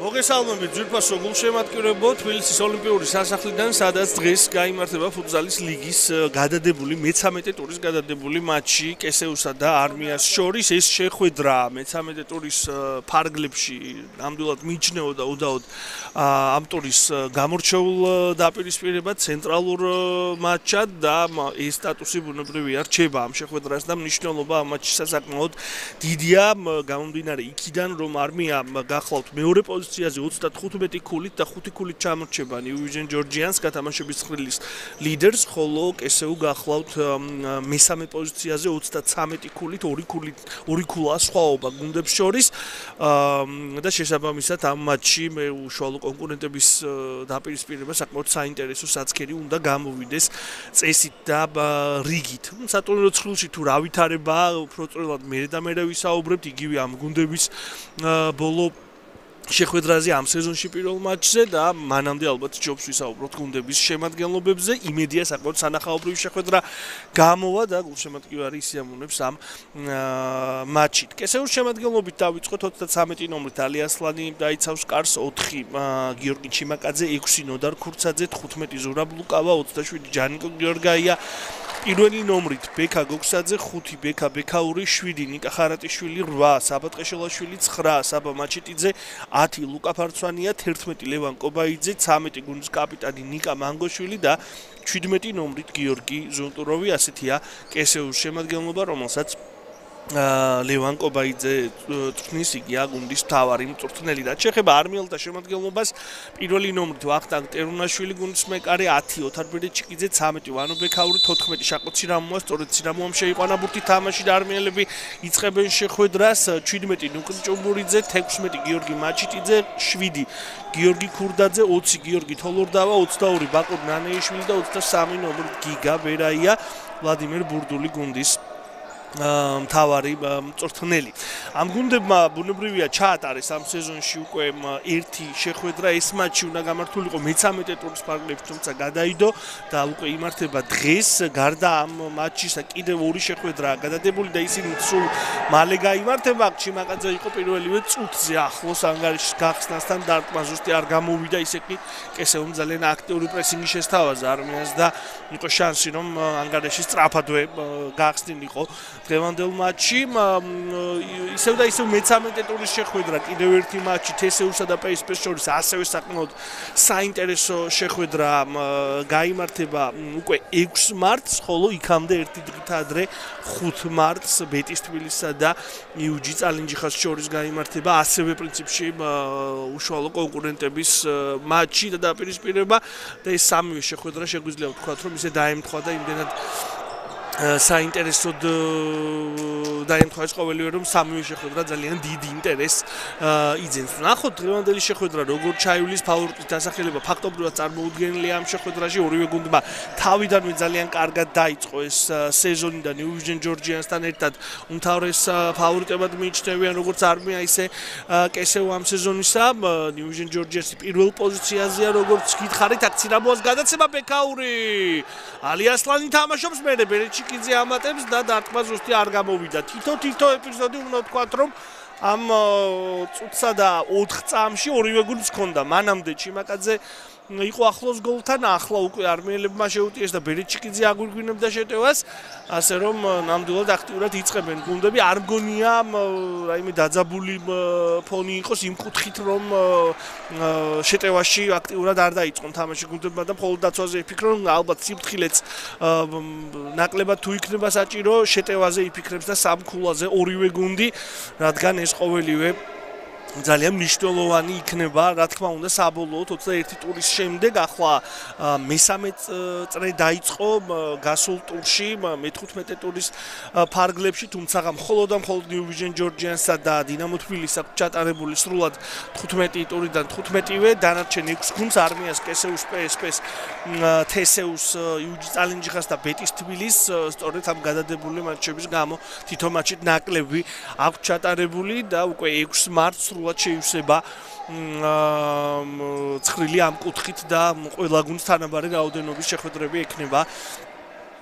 მოგესალმებით ძვირფასო გულშემატკივრებო თბილისის ოლიმპიური სასახლიდან, სადაც დღეს გაიმართება ფუტზალის ლიგის გადადებული მე-13 ტურის გადადებული მატჩი კესეუსა და არმიას შორის. ეს შეხვედრა მე-13 ტურის ფარგლებში ნამდვილად მიჩნეო და უდაოდ ამ ტურის გამორჩეულ დაპირისპირებად ცენტრალურ მატჩად და ეს სტატუსი ბუნებრივია რჩება ამ შეხვედრას და მნიშვნელობა ამ მატჩისა საკმაოდ დიდია, გამომდინარე იქიდან რომ არმია გახლავთ მეორე პოზიციაზე 35 ქულით და 5 ქულით ჩამორჩება New Vision Georgians გათამაშების ცხრილის ლიდერს, ხოლო კესეუ გახლავთ მესამე პოზიციაზე 33 ქულით, 2 ქულა სხვაობა გუნდებს შორის და შესაბამისად ამ მატჩში მე უშუალო კონკურენტების დაპირისპირება საკმაოდ საინტერესო საწყერი უნდა გამოვიდეს წესით და რიგით. სატურნირო ცხრილში თუ რა ვითარებაა, უფრო წვრილად მე ვისაუბრებთ იგივე ამ გუნდების ბოლო შეხვედრაზე ამ სეზონში პირველ მატჩზე და მანამდე ალბათ ჯობს ვისაუბროთ გუნდების შემადგენლობებზე. იმედია საკმაოდ სანახაობრივი შეხვედრა გამოვა და გულშემატკივარი ისიამოვნებს ამ მატჩით. კესეუს შემადგენლობით დავიწყოთ 33 ნომრით ალიასლანი დაიცავს კარს, 4 გიორგი ჩიმაკაძე, 6 ნოდარ ქურცაძე, 15 ზურაბ ლუკავა, 27 ჯანიკო გიორგაია. პირველი ნომრით ბექა გოგსაძე, 5 ბექა ბექაური, 7 ნიკა ხარატიშვილი, 8 საბა ტყეშელაშვილი, 9 საბა მაჩიტიძე, 10 ლუკა ფარცვანია, 11 ლევან კობაიძე, 13 გუნდის კაპიტანი ნიკა მანგოშვილი და 17 ნომრით გიორგი ზონტუროვი. ასეთია კესეუს შემადგენლობა, რომელსაც ლევან კობაიძე წვრთნის, იგი გუნდის მთავარი მწვრთნელი და შეეხება არმიელთა შემადგენლობას. პირველი ნომრით ვახტანგ ტერუნაშვილი გუნდის მეკარე, 10 ოთარ ბერეჩიკიძე, 13 ვანო ბექაური, 14 შაკო ცირამოა, სწორედ ცირამოამ შეიყვანა ბურთი თამაში და არმიელები იწყებენ შეხვედრას. 17 ნუკრ ჭუმბურიძე, 16 გიორგი მაჩიტიძე, 7 გიორგი ქურდაძე, 20 გიორგი თოლორდავა, 22 ბაკურ ნანეიშვილი და 23 ნომრით გიგა ბერაია, ვლადიმერ ბურდული გუნდის მთავარი მწვრთნელი. ამ გუნდებმა ბუნებრივია ჩაატარეს ამ სეზონში უკვე ერთი შეხვედრა, ეს მატჩი უნდა გამართულიყო მე-13 ტურის ფარგლებში, თუმცა გადაიდო და უკვე იმართება დღეს. გარდა ამ მატჩისა კიდევ ორი შეხვედრაა გადადებული და ისინი სულ მალე გაიმართება. ჩიმაკაძე იყო პირველივე წუთზე ახლოს ანგარიშის გახსნასთან, დარტყმა ზუსტი არ გამოვიდა, ისე კი კესეუმ ძალიან აქტიური პრესინგი შესთავაზა არმიას და იყო შანსი რომ ანგარიში სწრაფადვე გახსნილიყო. დღევანდელ მატჩში ისევ და ისევ მე-13 ტურის შეხვედრა, კიდევ ერთი მატჩი თესეუსა და PSV-ს შორის ასევე საკმაოდ საინტერესო შეხვედრა გაიმართება უკვე 6 მარტს, ხოლო იქამდე ერთი დღით ადრე 5 მარტს ბეტის თბილისსა და იუჯი წალინჯიხას შორის გაიმართება ასევე პრინციპში უშუალო კონკურენტების მატჩი და დაპირისპირება და ეს სამივე შეხვედრა შეგვიძლია ვთქვათ რომ ისე დაემთხვა და იმდენად საინტერესოდ დაემთხვა ეს ყოველივე რომ სამივე შეხვედრა ძალიან დიდ ინტერესს იძენს. ნახოთ დღევანდელი შეხვედრა როგორ ჩაივლის ფავორიტის დასახელება ფაქტობრივად წარმოუდგენელია ამ შეხვედრაში. ორივე გუნდმა თავიდანვე ძალიან კარგად დაიწყო ეს სეზონი და New Vision Georgians-თან ერთად უმთავრეს ფავორიტებად მიიჩნევიან როგორც არმია ისე კესეუ ამ სეზონისა. New Vision Georgians-ი პირველ პოზიციაზეა როგორც გითხარით, აქ ცირამოას გადაცემა ბექაური. ალიასლანი თამაშობს, მერე ბერეჩიკიძე ამატებს და დარტყმა ზუსტი არ გამოვიდა. თითო ეპიზოდი უნდა ვთქვათ რომ ამ წუთსა და 4 წამში ორივე გუნდს ჰქონდა. მანამდე ჩიმაკაძე იყო ახლოს გოლთან, ახლა უკვე არმიელებმა შეუტიეს და ბერეჩიკიძე აგვირგვინებდა შეტევას, ასე რომ ნამდვილად აქტიურად იწყებენ გუნდები. არ მგონია რაიმე დაძაბული ფონი იყოს იმ კუთხით რომ შეტევაში აქტიურად არ დაიწყონ თამაში გუნდებმა და მხოლოდ დაცვაზე იფიქრონ. ალბათ სიფრთხილეც ნაკლებად თუ იქნება საჭირო, შეტევაზე იფიქრებს და სამ ქულაზე ორივე გუნდი, რადგან ეს ყოველივე ძალიან მნიშვნელოვანი იქნება, რა თქმა უნდა, საბოლოოდ 21 ტურის შემდეგ. ახლა მე-13 წრე დაიწყო გასულ ტურში, მე-15 ტურის ფარგლებში, თუმცა მხოლოდ New Vision Georgians-სა და დინამო თბილისს აქვს ჩატარებული სრულად 15 ტურიდან 15-ვე, დანარჩენ 6 გუნდს არმიას, კესეუს, PSV-ს, თესეუს, იუჯი წალინჯიხას და ბეტის თბილისს სწორედ ამ გადადებული მატჩების გამო თითო მატჩით ნაკლები აქვს ჩატარებული და უკვე 6 მარტს შეივსება ცხრილი ამ კუთხით და ყველა გუნდს თანაბარი რაოდენობის შეხვედრები ექნება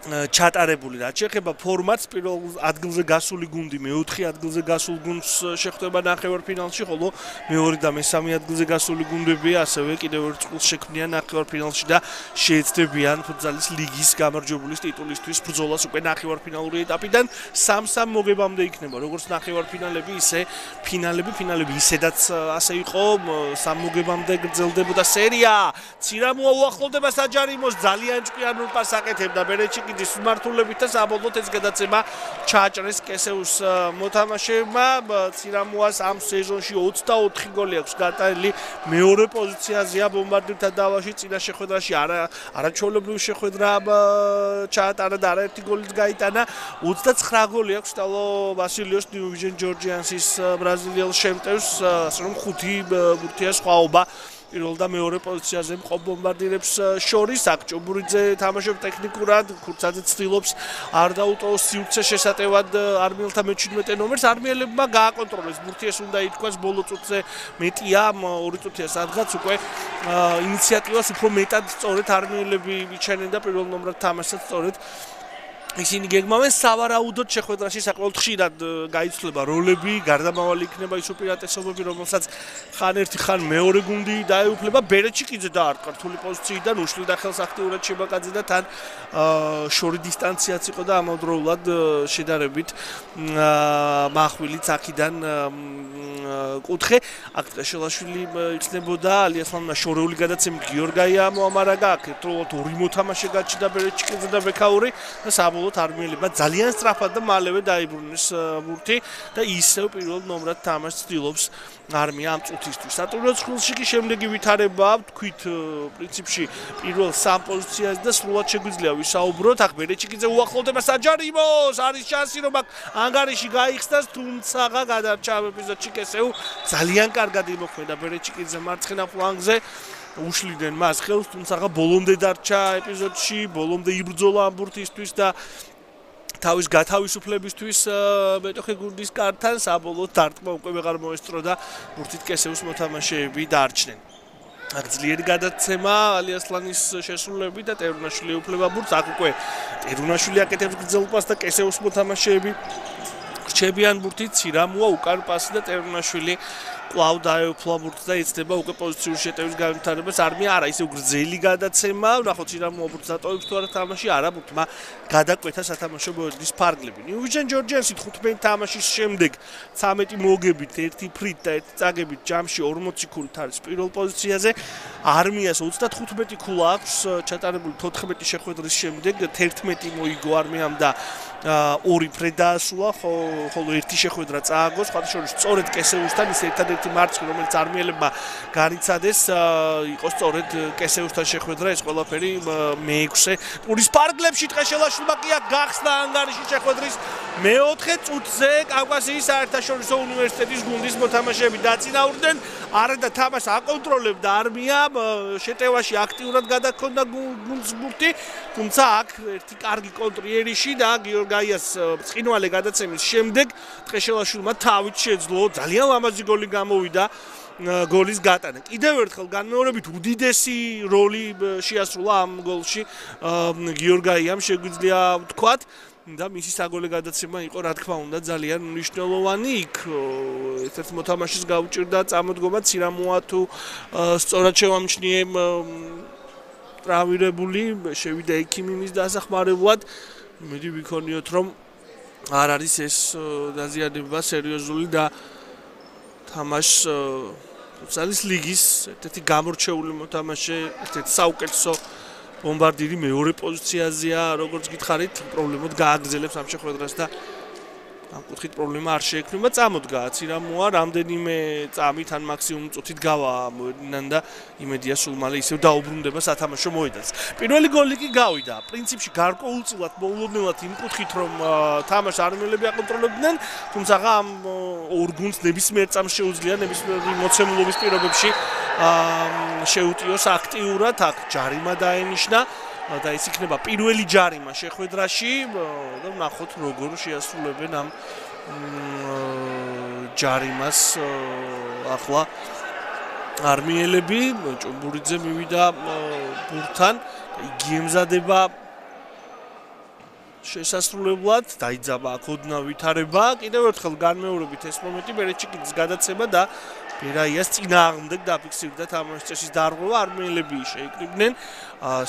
ჩატარებული რაც შეეხება ფორმატს პირველ ადგილზე გასული გუნდი მეოთხე ადგილზე გასულ გუნდს შეხვდება ნახევარფინალში ხოლო მეორე და მესამე ადგილზე გასული გუნდები ასევე კიდევ ერთ წყვილს შექმნიან ნახევარფინალში და შეეცდებიან ფუტზალის ლიგის გამარჯვებულის ტიტულისთვის ბრძოლას უკვე ნახევარფინალური ეტაპიდან 3-3 მოგებამდე იქნება როგორც ნახევარფინალები ისე ფინალები ისედაც ასე იყო 3 მოგებამდე გრძელდებოდა სერია ცირამოა უახლოვდება საჯარიმოს ძალიან ჭკვიანურ პასს აკეთებდა ბერეჩიკი ის მართულებით და საბოლოოდ ეს გადაცემა ჩააჭრეს კესეუს მოთამაშეებმა ცირამოას ამ სეზონში 24 გოლი აქვს გატანილი მეორე პოზიციაზეა ბომბარდირთა დავაში წინა შეხვედრაში არაჩვეულებრივი შეხვედრა ჩაატარა და არაერთი გოლით გაიტანა 29 გოლი აქვს ტალო ვასილიოს ნიუ ვიჟენ ჯორჯიანსის ბრაზილიელ შემტევს ასე რომ 5 ბურთია სხვაობა პირველ და მეორე პოზიციაზე მყოფ ბომბარდირებს შორის აკჭობურიძე თამაშობს ტექნიკურად ქურცაძე ცდილობს არ დაუტოვოს სივრცე შესატევად არმიელთა მე-17 ნომერს არმიელებმა გააკონტროლეს ბურთიეს უნდა ითქვას ბოლო წუთზე მეტია 2 წუთია სადღაც უკვე ინიციატივას უფრო მეტად სწორედ არმიელები მიჩენენ და პირველ ნომრად თამაშსაც სწორედ ისინი გეგმავენ სავარაუდოდ შეხვედრაში საკმაოდ ხშირად გაიცვლება როლები, გარდამავალი იქნება ის უპირატესობები, რომელსაც ხან ერთი ხან მეორე გუნდი დაეუფლება. ბერეჩიკიძე დაარტყა რთული პოზიციიდან, უშლიდა ხელს აქტიურად შებაკაძე და თან შორი დისტანციაც იყო და ამავდროულად შედარებით მახვილი აქედან კუთხე. აქ ტაშელაშვილი იხსნებოდა, ალიასლანმა შორეული გადაცემით გიორგაია მოამარაგა, აქ ერთდროულად ორი მოთამაშე გაჩნდა ბერეჩიკიძე და ბექაური და საბოლოოდ არმიელებმა ძალიან სწრაფად და მალევე დაიბრუნეს ბურთი და ისევ პირველ ნომრად თამაშს ცდილობს არმია ამ წუთისთვის. სატურნირო ცხრილში კი შემდეგი ვითარება თქვით პრინციპში პირველ 3 პოზიციაზე და სრულად შეგვიძლია ვისაუბროთ. აქ ბერეჩიკიძე უახლოვდება საჯარიმოს, არის შანსი რომ აქ ანგარიში გაიხსნას, თუმცა გადარჩა ამ ეპიზოდში კესეუ ძალიან კარგად იმოქმედა ბერეჩიკიძე მარცხენა ფლანგზე. უშლიდნენ მას ხელს, თუმცა ბოლომდე დარჩა ეპიზოდში, ბოლომდე იბრძოლა ამ ბურთისთვის და თავის გათავისუფლებისთვის მეტოხე გუნდის კართან საბოლოოდ დარტყმა უკვე ვეღარ მოესწრო და ბურთით კესეუს მოთამაშეები დარჩნენ. აქ ძლიერი გადაცემა ალიასლანის შესრულებით და ტერუნაშვილი ეუფლება ბურთს. აქ უკვე ტერუნაშვილი აკეთებს გრძელ პასს და კესეუს მოთამაშეები რჩებიან ბურთით, ცირამოა უკან პასი და ტერუნაშვილი კვლავ დაეუფლა ბურთს და იცდება უკვე პოზიციური შეტევის განვითარებას. არმია არა ისევ გრძელი გადაცემა, ნახოთ ცირამოა ბურთს დატოვებს თუ არა თამაში, არა ბურთმა გადაკვეთა სათამაშო მოედნის ფარგლები. ნიუ ვიჟენ ჯორჯიანსი 15 თამაშის შემდეგ 13 მოგებით, 1 ფრით და 1 წაგებით ჯამში 40 ქულით არის პირველ პოზიციაზე. არმიას 35 ქულა აქვს ჩატარებული 14 შეხვედრის შემდეგ, 11 მოიგო არმიამ და 2 ფრე დაასულა, ხოლო 1 შეხვედრა წააგო, სხვათა შორის სწორედ კესეუსთან ის ერთადერთი მარცხი, რომელიც არმიელებმა განიცადეს, იყო სწორედ კესეუსთან შეხვედრა, ეს ყველაფერი მე-6 ტურის ფარგლებში ტყეშელაშვილმა კი აქ გახსნა ანგარიში შეხვედრის მე-4 წუთზე კავკასიის საერთაშორისო უნივერსიტეტის გუნდის მოთამაშეები დაწინაურდნენ, არა და თამაშს აკონტროლებდა არმიამ, შეტევაში აქტიურად გადაქონდა გუნდს ბურთი, თუმცა აქ ერთი კარგი კონტრიერიში და გიორგაიას წინვალე გადაცემის შემდეგ ტყეშელაშვილმა თავით შეძლო ძალიან ლამაზი გოლი გამოვიდა გოლის გატანა. კიდევ ერთხელ განმეორებით უდიდესი როლი შეასრულა ამ გოლში გიორგაიამ შეგვიძლია ვთქვათ და მისი საგოლე გადაცემა იყო რა თქმა უნდა ძალიან მნიშვნელოვანი. იქ ერთ-ერთ მოთამაშეს გაუჭირდა წამოდგომა ცირამოა თუ სწორად შევამჩნიე ტრავმირებული შევიდა ექიმის დასახმარებლად. მედი ვიქონიოთ რომ არ არის ეს დაზიანება სერიოზული და თამაშს ფუტზალის ლიგის ერთ-ერთი გამორჩეული მოთამაშე, ერთ-ერთი საუკეთესო ბომბარდირი მეორე პოზიციაზეა, როგორც გითხარით, პრობლემოდ გააგრძელებს ამ შეხვედრას და ამ კუთხით პრობლემა არ შეექმნება. წამოდგა ცირამოა, რამდენიმე წამით ან მაქსიმუმ წუთით გავა მოედნიდან და იმედია სულ მალე ისევ დაუბრუნდება სათამაშო მოედანს. პირველი გოლი კი გავიდა. პრინციპში გარკვეულწილად მოულოდნელად იმ კუთხით რომ თამაშს არმიელები აკონტროლებდნენ, თუმცა ამ ორ გუნდს ნებისმიერ წამს შეუძლია ნებისმიერი მოცემულობის პირობებში შეუტიოს აქტიურად. აქ ჯარიმა დაენიშნა და ეს იქნება პირველი ჯარიმა შეხვედრაში და ვნახოთ როგორ შეასრულებენ ამ ჯარიმას ახლა არმიელები. ჭუმბურიძე მივიდა ბურთთან, იგი ემზადება შესასრულებლად დაიძაბა აქ ოდნავ ვითარება. კიდევ ერთხელ განმეორებით ეს მომენტი ბერეჩიკიძის გადაცემა და ბერაიას წინააღმდეგ დაფიქსირდა თამაშის წესის დარღვევა. არმენელები შეიკრიბნენ,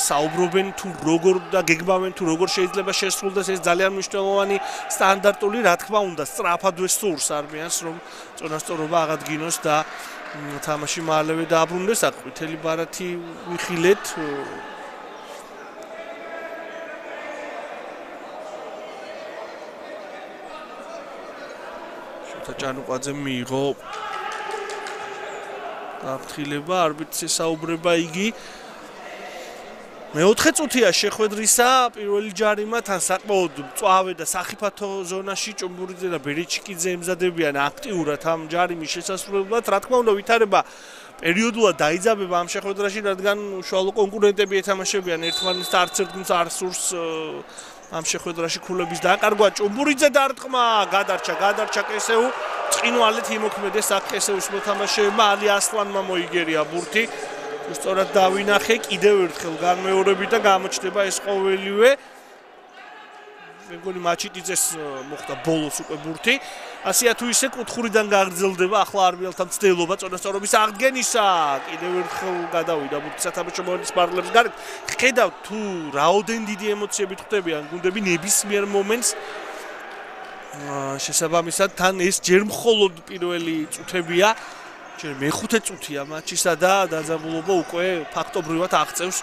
საუბრობენ თუ როგორ და გეგმავენ თუ როგორ შეიძლება შესრულდეს ეს ძალიან მნიშვნელოვანი სტანდარტული, რა თქმა უნდა, სწრაფად ვესურს არმენს რომ წონასწორობა აღადგინოს და თამაში მალევე დააბრუნდეს. აქ ყვითელი ბარათი ვიხილეთ. ჯანუყაძემ მიიღო გაფრთხილება, არბიტრს ესაუბრება იგი. მეოთხე წუთია შეხვედრისა, პირველი ჯარიმა თან საკმაოდ მწვავე და სახიფათო ზონაში ჭუმბურიძე და ბერეჩიკიძე ემზადებიან აქტიურად ამ ჯარიმის შესასრულებლად. რა თქმა უნდა, ვითარება პერიოდულად დაიძაბება ამ შეხვედრაში, რადგან უშუალო კონკურენტები ეთამაშებიან ერთმანეთს, არც ერთგულს არ სურს ამ შეხვედრაში ქულების დაკარგვა. ჭუმბურიძე დარტყმა, გადარჩა კესეუ, წინვალეთ იმოქმედეს აქ კესეუს მოთამაშეებმა, ალი ასლანმა მოიგერია ბურთი. სწორად დავინახე, კიდევ ერთხელ განმეორებით და გამოჩნდება ეს ყოველივე. მე მგონი მაჩიტიძეს მოხდა ბოლოს უკვე ბურთი. ასეა თუ ისე კუთხურიდან გაგრძელდება ახლა არბიელთა მცდელობა წონასწორობის აღდგენისა. კიდევ ერთხელ გადავიდა ბურთი სათამაშო მოედნის პარლებს გარეთ. ხედავთ თუ რაოდენ დიდი ემოციებით ხვდებიან გუნდები ნებისმიერ მომენტს. შესაბამისად თან ეს ჯერ მხოლოდ პირველი წუთებია. ჯერ მეხუთე წუთია მატჩისა და დაძაბულობა უკვე ფაქტობრივად აღწევს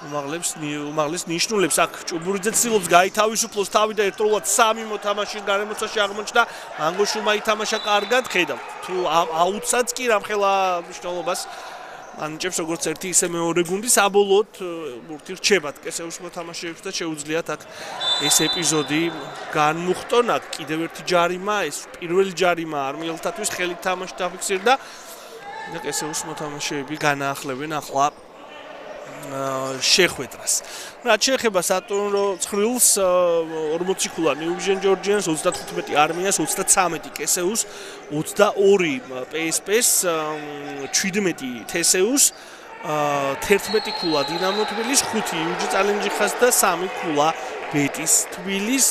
უმაღლეს ნიშნულებს. აქ ჭუმბურიძე ცდილობს გაითავისუფლოს თავი და ერთდროულად სამი მოთამაშის გარემოცვაში აღმოჩნდა. ანგოშულმა ითამაშა კარგად, ხედავთ თუ აუცაც კი რამხელა მნიშვნელობას ანიჭებს როგორც ერთი ისე მეორე გუნდი. საბოლოოდ ბურთი რჩებათ კესეუს მოთამაშეებს და შეუძლიათ აქ ეს ეპიზოდი განმუხტონ. აქ კიდევ ერთი ჯარიმა, ეს პირველი ჯარიმა არმიელთათვის ხელით თამაში დაფიქსირდა და კესეუს მოთამაშეები განაახლებენ ახლა შეხვედრას. რაც შეეხება სატურნო ცხრილს 40 ქულა ნიუ-ვიჟენ ჯორჯიანს, 35 არმიას, 33 კესეუს, 22 PSP-ს, 17 თესეუს, 11 ქულა დინამო თბილის, 5 იუჯი წალენჯიხას და 3 ქულა ბეტის თბილის.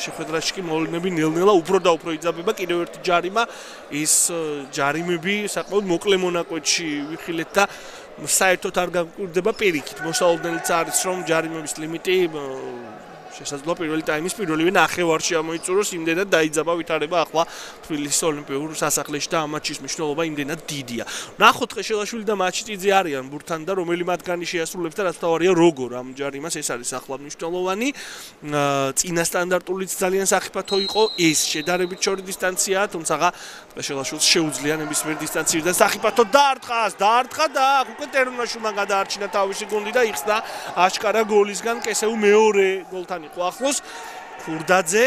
შეხვედრაში კი მოვლენები ნელ-ნელა უფრო და უფრო იძაბება. კიდევ ერთი ჯარიმა, ის ჯარიმები საკმაოდ მოკლე მონაკვეთში ვიხილეთ და საერთოდ არ გამკვირდება პირიქით. მოსავალდენიც არის რომ ჯარიმების ლიმიტი შესაძლოა პირველი ტაიმის პირველივე ნახევარში ამოიწუროს, იმდენად დაიძაბა ვითარება ახლა თბილისის ოლიმპიურ სასახლეში და ამ მატჩის მნიშვნელობა იმდენად დიდია. ნახოთ ხეშელაშვილი და მაჩიტიძე არიან ბურთთან და რომელი მათგანი შეასრულებს და რაც თავარია როგორ ამ ჯარიმას. ეს არის ახლა მნიშვნელოვანი. წინა სტანდარტულიც ძალიან სახიფათო იყო, ეს შედარებით შორი დისტანციაა, თუმცა ხეშელაშვილს შეუძლია ნებისმიერ დისტანციიდან სახიფათო დაარტყა და უკვე ტერუნაშვილმა გადაარჩინა თავისი გუნდი და იხსნა აშკარა გოლისგან. კესეუ მეორე გოლთან იყო ახლოს. ქურდაძე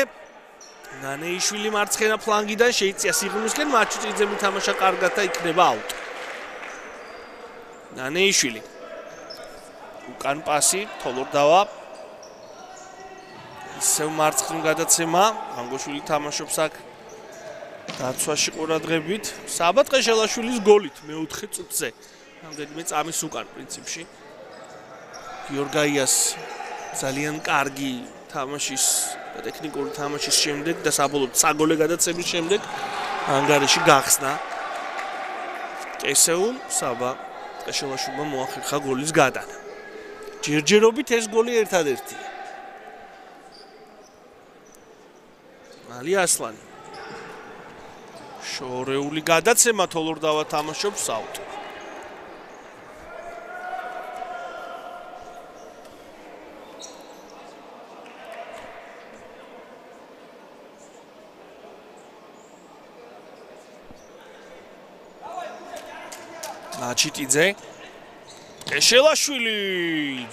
ნანეიშვილი მარცხენა ფლანგიდან შეიწია სიღრმისკენ, მაჩიტიძე მითამაშა კარგად და იქნება აუტ. ნანეიშვილი უკან პასი თოლორდავა, ისევ მარცხნივ გადაცემა, ანგოშვილი თამაშობს აქ დაცვაში ყურადღებით. საბათ ყეშელაშვილის გოლით მეოთხე წუთზე, რამდენიმე წამის უკან პრინციპში. გიორგაიას ძალიან კარგი თამაშის და ტექნიკური თამაშის შემდეგ და საბოლოოდ საგოლე გადაცემის შემდეგ ანგარიში გახსნა კესეუმ. საბა ყეშელაშვილმა მოახერხა გოლის გადანა. ჯერჯერობით ეს გოლი ერთადერთია. ალი ასლანი შორეული გადაცემა თოლორდავა თამაშობს აუტ. მაჩიტიძე, ყეშელაშვილი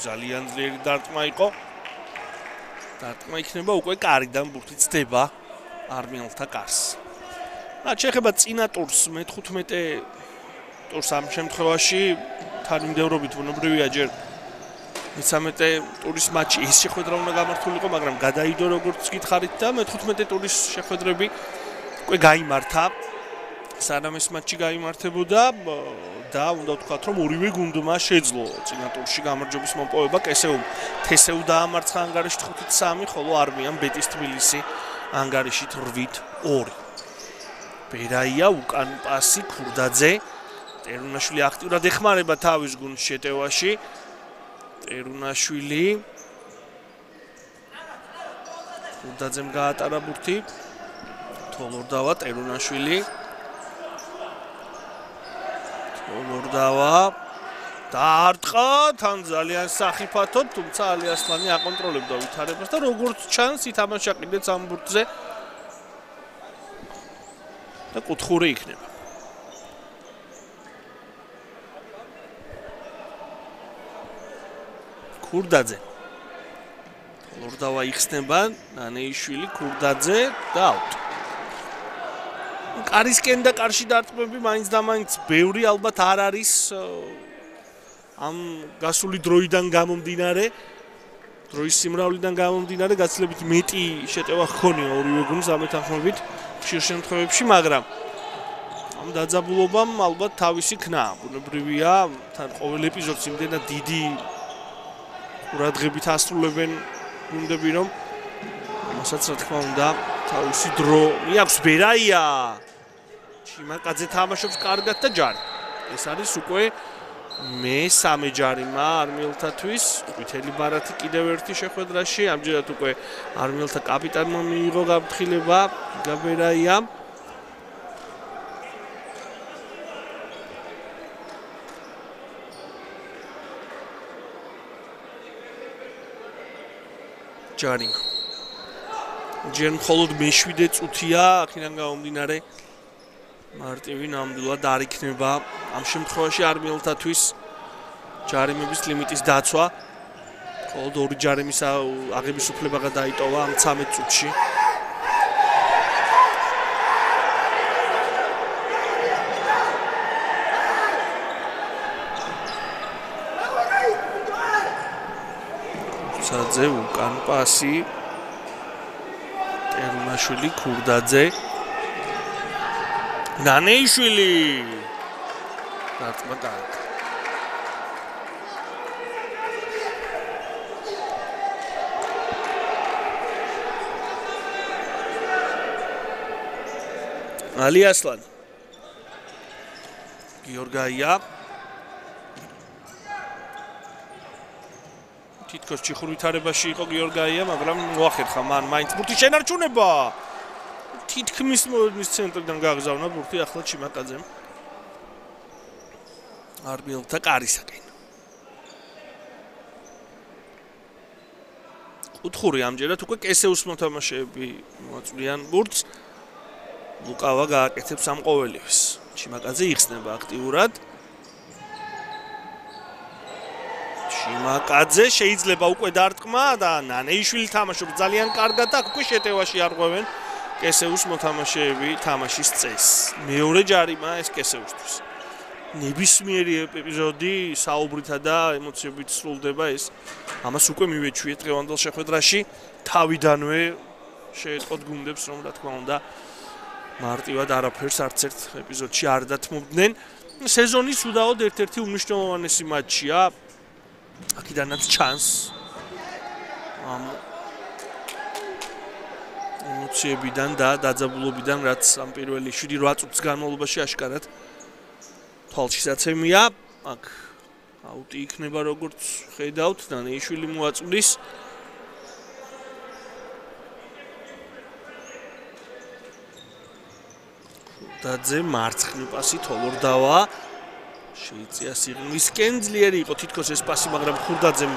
ძალიან ძლიერი დარტყმა იყო. დარტყმა იქნება უკვე კარიდან ბურთი ცდება არმიელთა კარს. რაც შეეხება წინა ტურს, მე-15 ტურს ამ შემთხვევაში თანმიმდევრობით ბუნებრივია ჯერ მე-13 ტურის მატჩი ეს შეხვედრა უნდა გამართულიყო, მაგრამ გადაიდო როგორც გითხარით და მე-15 ტურის შეხვედრები უკვე გაიმართა. სანამ ეს მატჩი გაიმართებოდა, და უნდა ვთქვათ, რომ ორივე გუნდმა შეძლო წინა ტურში გამარჯვების მოპოვება. კესეუმ თესეუ დაამარცხა ანგარიშით 5-3, ხოლო არმიამ ბეტის თბილისი ანგარიშით 8-2. ბერაია უკან პასი ქურდაძე. ტერუნაშვილი აქტიურად ეხმარება თავის გუნდს შეტევაში. ტერუნაშვილი ქურდაძემ გაატარა ბურთი. თოლორდავა ტერუნაშვილი. თოლორდავა დაარტყა თან ძალიან სახიფათოდ, თუმცა ალიასლანი აკონტროლებდა ვითარებას და როგორც ჩანს ითამაშა კიდეც ამ ბურთზე და კუთხური იქნება. ქურდაძე. თოლორდავა იხსნება, ნანეიშვილი, ქურდაძე და აუტ. კარისკენ და კარში დარტყმები მაინც და მაინც ბევრი ალბათ არ არის ამ გასული დროიდან გამომდინარე, დროის სიმრავლიდან გამომდინარე, გაცილებით მეტი შეტევა ჰქონია ორივე გუნდს ამ ეთანხმებით ხშირ შემთხვევებში, მაგრამ ამ დაძაბულობამ ალბათ თავისი ქნა. ბუნებრივია, თან ყოველ ეპიზოდს იმდენად დიდი ყურადღებით ასრულებენ გუნდები, რომ მასაც რა თქმა უნდა თავისი დრო მიაქვს. ბერაია ჩიმაკაძე თამაშობს კარგად და ჯარი. ეს არის უკვე მესამე ჯარიმა არმიელთათვის. ყვითელი ბარათი კიდევ ერთი შეხვედრაში. ამჯერად უკვე არმიელთა კაპიტანმა მიიღო გაფრთხილება გაბერაიამ. ჯარიმა. ჯერ მხოლოდ მე-7 წუთია, აქედან გამომდინარე მარტივი ნამდვილად არ იქნება ამ შემთხვევაში არმიელთათვის ჯარიმების ლიმიტის დაცვა. მხოლოდ 2 ჯარიმის აღების უფლება გადაიტოვა ამ 13 წუთში. ქურდაძე უკან პასი. ტერუნაშვილი, ქურდაძე. ნანეიშვილი. დარტყმა დააკ. ალიასლანი. გიორგაია. თითქოს ჩიხურ ვითარებაში იყო გიორგაია, მაგრამ მოახერხა მან მაინც ბურთის შენარჩუნება. თითქმის მოედნის ცენტრიდან გაგზავნა ბურთი ახლა ჩიმაკაძემ. არმიელთა კარისაკენ. კუთხური ამჯერად უკვე კესეუს მოთამაშეები მოაწვდიან ბურთს. ლუკავა გააკეთებს ამ ყოველივეს. ჩიმაკაძე იხსნება აქტიურად. ჩიმაკაძე შეიძლება უკვე დარტყმა და ნანეიშვილი თამაშობს ძალიან კარგად და უკვე შეტევაში არღვევენ კესეუს მოთამაშეები თამაშის წესს. მეორე ჯარიმა ეს კესეუსთვის. ნებისმიერი ეპიზოდი საუბრითა და ემოციებით სრულდება ეს. ამას უკვე მივეჩვიეთ დღევანდელ შეხვედრაში. თავიდანვე შეეწყოთ გუნდებს, რომ რა თქმა უნდა მარტივად არაფერს არც ერთ ეპიზოდში არ დათმობდნენ. სეზონის უდაოდ ერთ-ერთი უმნიშვნელოვანესი მატჩია. აქედანაც ჩანს ამ ემოციებიდან და დაძაბულობიდან, რაც ამ პირველი 7-8 წუთის განმავლობაში აშკარად თვალშისაცემია. აქ აუტი იქნება როგორც ხედავთ, ნანეიშვილი მოაწვდის. ქურდაძე მარცხნივ პასი თოლორდავა. შეიწია სიღრმისკენ, ძლიერი იყო თითქოს ეს პასი, მაგრამ ქურდაძემ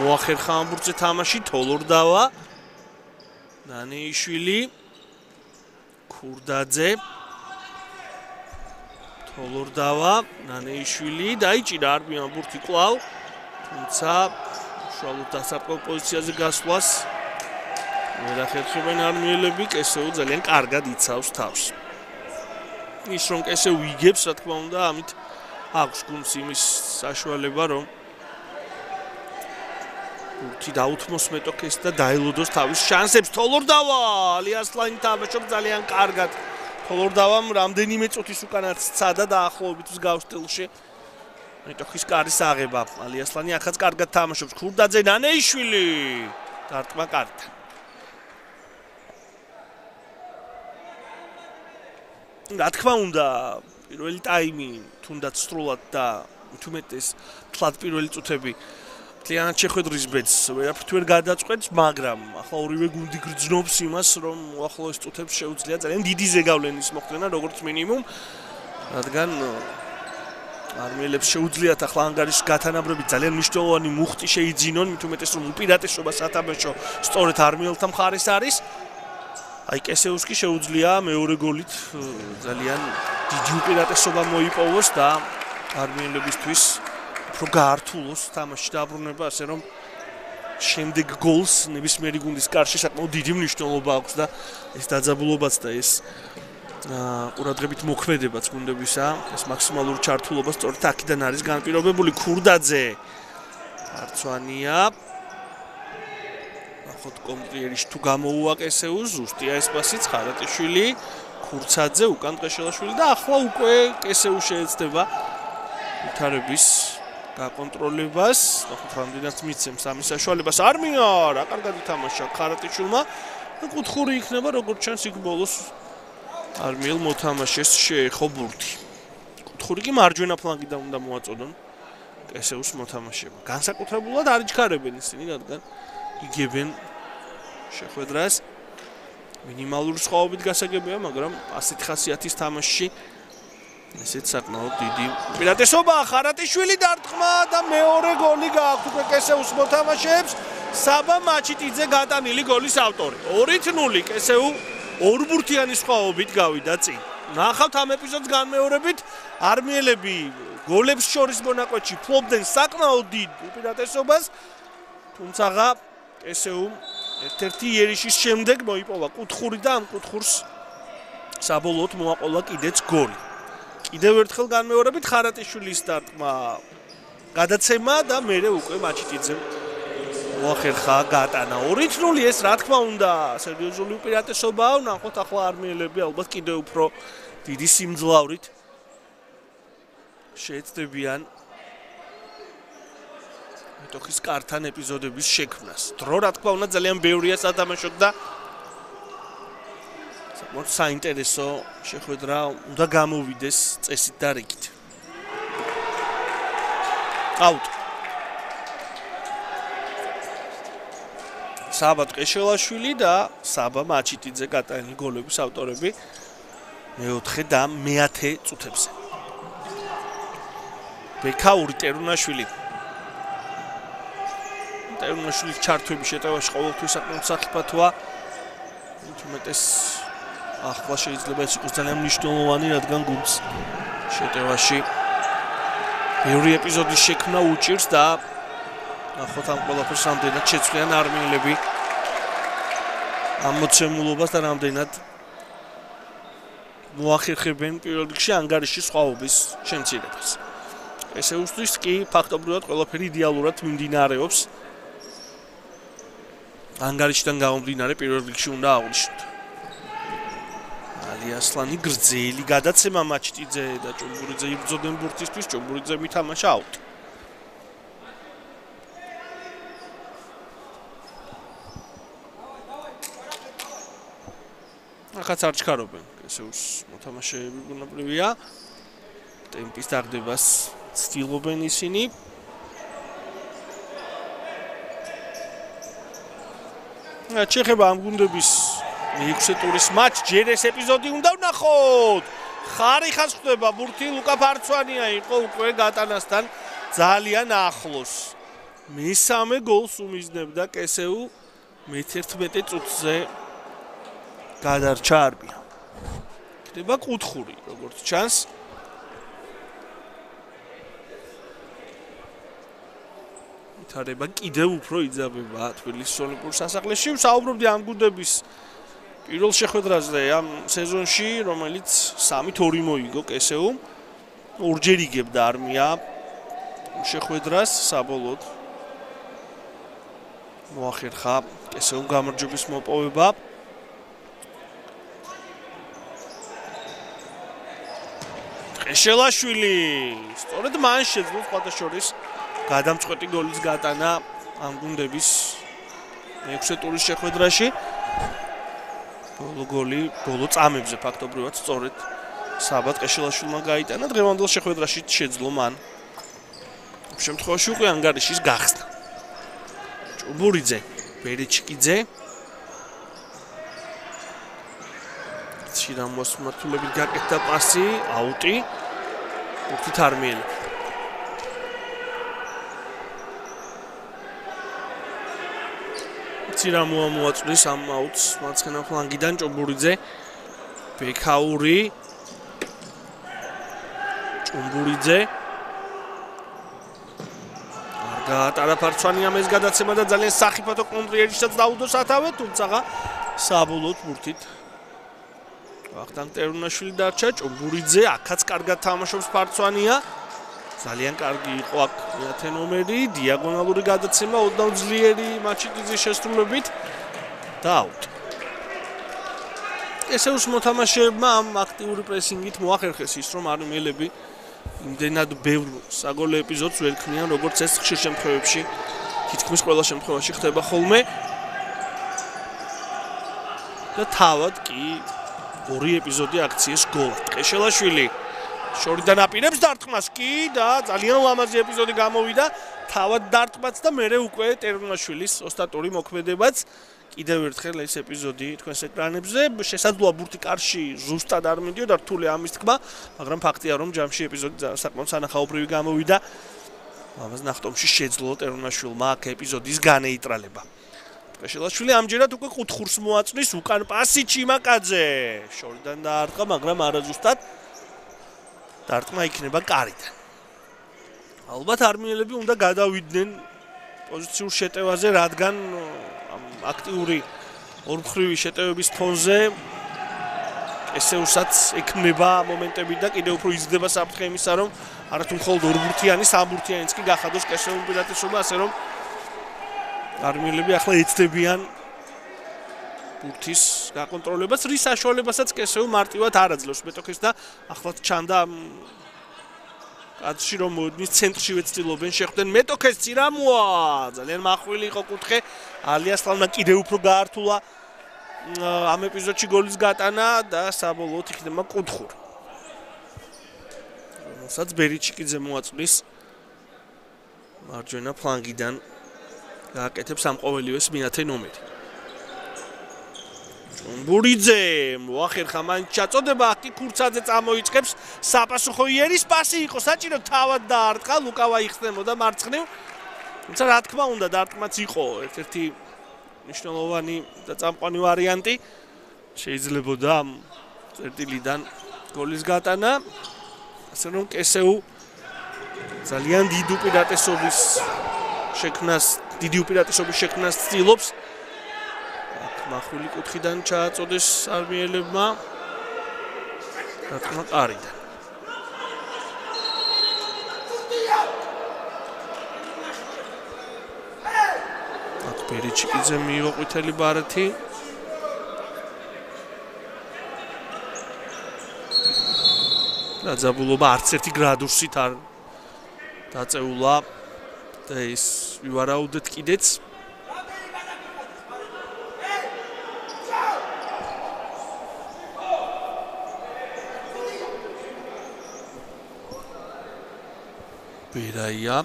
მოახერხა ამ ბურთზე თამაში. თოლორდავა. ნანეიშვილი. ქურდაძე. თოლორდავა. ნანეიშვილი. დაიჭირა არმიამ ბურთი კვლავ, თუმცა უშუალოდ დასარტყმელ პოზიციაზე გასვლას ვერ ახერხებენ არმიელები. კესეუ ძალიან კარგად იცავს თავს. ის რომ კესეუ იგებს, რა თქმა უნდა, ამით აქვს გუნდს იმის საშუალება, რომ ბურთი დაუთმოს მეტოქეს და დაელოდოს თავის შანსებს. თოლორდავა. ალიასლანი თამაშობს ძალიან კარგად ფოლორდავამ რამდენიმე წუთის უკანაც ცადა დაახლოებით მსგავს სტილში. მეტოხის კარის აღება. ალიასლანი ახაც კარგად თამაშობს. ქურდაძე ნანეიშვილი. დარტყმა კართან. რა თქმა უნდა, პირველი ტაიმი თუნდაც სრულად და თუმეტეს თლად პირველი წუთები მთლიანად შეხვედრის ბედს ვერაფრით ვერ გადაწყვეტს, მაგრამ ახლა ორივე გუნდი გრძნობს იმას, რომ უახლოეს წუთებს შეუძლია ძალიან დიდი ზეგავლენის მოხდენა, როგორც მინიმუმ, რადგან არმიელებს შეუძლიათ ახლა ანგარიშის გათანაბრებით ძალიან მნიშვნელოვანი მუხტი შეიძინონ, მით უმეტეს რომ უპირატესობა სათამაშო სწორედ არმიელთა მხარეს არის. აი კესეუს კი შეუძლია მეორე გოლით ძალიან დიდი უპირატესობა მოიპოვოს და არმიელებისთვის უფრო გაართულოს თამაში დაბრუნება, ასე რომ შემდეგ გოლს ნებისმიერი გუნდის კარში საკმაოდ დიდი მნიშვნელობა აქვს და ეს დაძაბულობაც და ეს ყურადღებით მოქმედებაც გუნდებისა, ეს მაქსიმალური ჩართულობა სწორედ აქედან არის განპირობებული. ქურდაძე არცვანია ნახოთ კომპლიერში თუ გამოუაკესეუს ზუსტია ეს პასიც ხარატიშვილი, ქურცაძე, უკან დღეშელაშვილი და ახლა უკვე კესეუ შეეცდება ვითარების გაკონტროლებას. ნახოთ რამდენად მიცემს ამის საშუალებას. არმია რა კარგად ითამაშა ხარატიშვილმა და კუთხური იქნება როგორც ჩანს იქ ბოლოს არმიელ მოთამაშეს შეეხო ბურთი. კუთხური კი მარჯვენა ფლანგიდან უნდა მოაწოდონ კესეუს მოთამაშეებმა. განსაკუთრებულად არ იჩქარებენ ისინი, რადგან იგებენ შეხვედრას. მინიმალური სხვაობით გასაგებია, მაგრამ ასეთი ხასიათის თამაშში ესეც საკმაოდ დიდი უპირატესობა. ხარატიშვილი დარტყმა და მეორე გოლი გააქვთ უკვე კესეუს მოთამაშეებს. საბა მაჩიტიძე გატანილი გოლის ავტორი. 2-0 კესეუ ორბურთიანი სხვაობით გავიდა წინ. ნახავთ ამ ეპიზოდს განმეორებით, არმიელები გოლებს შორის მონაკვეთში ფლობდნენ საკმაოდ დიდ უპირატესობას, თუმცა კესეუმ ერთ-ერთი იერიშის შემდეგ მოიპოვა კუთხური და ამ კუთხურს საბოლოოდ მოაყოლა კიდეც გოლი. კიდევ ერთხელ განმეორებით ხარატიშვილის დარტყმა გადაცემა და მერე უკვე მაჩიტიძემ მოახერხა გატანა. 2-0 ეს რა თქმა უნდა სერიოზული უპირატესობაა, ნახოთ ახლა არმიელები ალბათ კიდევ უფრო დიდი სიმძლავრით შეეცდებიან მეტოხის კართან ეპიზოდების შექმნას. დრო რა თქმა უნდა ძალიან ბევრია სათამაშოდ და საკმაოდ საინტერესო შეხვედრა უნდა გამოვიდეს წესით და რიგით. აუტ. საბა ტყეშელაშვილი და საბა მაჩიტიძე გატანილი გოლების ავტორები მეოთხე და მეათე წუთებზე. ბექაური ტერუნაშვილი. ტერუნაშვილის ჩართვები შეტევაში ყოველთვის საკმაოდ საფრთხეა. თუმეტეს ახლა შეიძლება ეს იყოს ძალიან მნიშვნელოვანი, რადგან გუნდს შეტევაში ბევრი ეპიზოდის შექმნა უჭირს და ნახოთ ამ ყველაფერს რამდენად შეცვლიან არმიელები ამ მოცემულობას და რამდენად მოახერხებენ პირველ რიგში ანგარიშის სხვაობის შემცირებას. კესეუსთვის კი ფაქტობრივად ყველაფერი იდეალურად მიმდინარეობს. ანგარიშიდან გამომდინარე პირველ რიგში უნდა აღვნიშნოთ. ალიასლანი გრძელი გადაცემა მაჩტიძე და ჭუმბურიძე იბრძოდნენ ბურთისთვის, ჭუმბურიძე მითამაშა აუტ. ახაც არ ჩქარობენ კესეუს მოთამაშეები ბუნებრივია. ტემპის დაგდებას ცდილობენ ისინი. ჩეხება ამ გუნდების 6 ტურის მატჩ, ჯერ ეს ეპიზოდი უნდა ვნახოთ. ხარიხას ხვდება ბურთი, ლუკა ფარცვანია იყო უკვე გატანასთან ძალიან ახლოს. მესამე გოლს უმიზნებდა კესეუ მე-11 წუთზე გადარჩა არმია. ხდება კუთხური, როგორც ჩანს. ვითარება კიდევ უფრო იძაბება თბილისის ოლიმპიურ სასახლეში. ვსაუბრობდი ამ გუნდების პირველ შეხვედრაზე ამ სეზონში, რომელიც 3-2 მოიგო კესეუმ. ორჯერ იგებდა არმია შეხვედრას, საბოლოოდ მოახერხა კესეუმ გამარჯვების მოპოვება. კეშელაშვილი სწორედ მან შეძლო სხვათა შორის გადამწყვეტი გოლის გატანა ამ გუნდების მეექვსე ტურის შეხვედრაში. ბოლო გოლი ბოლო წამებზე ფაქტობრივად სწორედ საბათ კეშელაშვილმა გაიტანა. დღევანდელ შეხვედრაში შეძლო მან შემთხვევაში უკვე ანგარიშის გახსნა. ჭუბურიძე, ბერიჩკიძე შირამოს მართულებით გაკეთდა პასი, აუტი. უთით არმიელი. შირამოა მოაწვის ამ აუტს მარცხენა ფლანგიდან ჭუბურიძე, ბექაური, ჭუბურიძე. არ გაატარა ფარცვანი ამ ეს გადაცემა და ძალიან სახიფათო კონტრიერიშსაც დაუდო სათავე, თუმცა საბოლოოდ ბურთით ვახტანგ ტერუნაშვილი დარჩა. ჭუბურიძე აქაც კარგად თამაშობს ფარცვანია. ძალიან კარგი იყო აქ მეათე ნომერი, დიაგონალური გადაცემა ოდნავ ძლიერი მაჩიტიძის შესრულებით და აუტ. ესეუს მოთამაშეებმა ამ აქტიური პრესინგით მოახერხეს ის, რომ არმიელები იმდენად ბევრ საგოლე ეპიზოდს ვერ ქმნიან, როგორც ეს ხშირ შემთხვევებში, თითქმის ყველა შემთხვევაში ხდება ხოლმე. და თავად კი ორი ეპიზოდი აქციის გოლად. კეშელაშვილი შორიდან აპირებს დარტყმას კი და ძალიან ლამაზი ეპიზოდი გამოვიდა. თავად დარტყმაც და მერე უკვე ტერუნაშვილის ოსტატური მოქმედებაც. კიდევ ერთხელ ეს ეპიზოდი თქვენს ეკრანებზე. შესაძლოა ბურთი კარში ზუსტად არ მიდიოდა რთული ამის თქმა, მაგრამ ფაქტია რომ ჯამში ეპიზოდი საკმაოდ სანახაობრივი გამოვიდა. ამას ნახტომში შეძლო ტერუნაშვილმა აქ ეპიზოდის განეიტრალება. კეშელაშვილი ამჯერად უკვე კუთხურს მოაწვის, უკან პასი ჩიმაკაძე. შორიდან დაარტყა, მაგრამ არაზუსტად. დარტყმა იქნება კარიდან. ალბათ არმიელები უნდა გადავიდნენ პოზიციურ შეტევაზე, რადგან ამ აქტიური ორმხრივი შეტევების ფონზე ესეუსაც ექმნება მომენტები და კიდევ უფრო იზრდება საფრთხე იმისა, რომ არათუ მხოლოდ ორბურთიანი, სამბურთიანიც კი გახადოს კესეულ უპირატესობა, ასე რომ არმიელები ახლა ეცდებიან ბურთის გაკონტროლებას, რის საშუალებასაც კესეულ მარტივად არ აძლევს მეტოქეს და ახლაც ჩანდა კადრში რომ მის ცენტრშივე ცდილობენ შეხვდნენ მეტოქეს ცირამოა. ძალიან მახვილი იყო კუთხე. ალიასლავმა კიდევ უფრო გაართულა ამ ეპიზოდში გოლის გატანა და საბოლოოდ იქნება კუთხური. რომელსაც ბერიჩკიძე მოაწვის მარჯვენა ფლანგიდან გააკეთებს ამ ყოველივეს მეათე ნომერი. ჭუბურიძე მოახერხა მან ჩაწოდება, აქ კი ქურცაძე წამოიწყებს საპასუხო იერის პასი იყო საჭირო, თავად დაარტყა, ლუკავა იხსნებოდა მარცხნივ. თუმცა რა თქმა უნდა დარტყმაც იყო ერთ-ერთი მნიშვნელოვანი და წამყვანი ვარიანტი. შეიძლებოდა ამ წერტილიდან გოლის გატანა. ასე რომ კესეუ ძალიან დიდი უპირატესობის შექმნას ცდილობს. მახვილი კუთხიდან ჩააწოდეს არმიელებმა. დარტყმა კარიდან. აქ ბერიჩკიძე მიიღო ყვითელი ბარათი. დაძაბულობა არც ერთი გრადუსით არ დაწეულა და ის ვივარაუდეთ კიდეც. ბერაია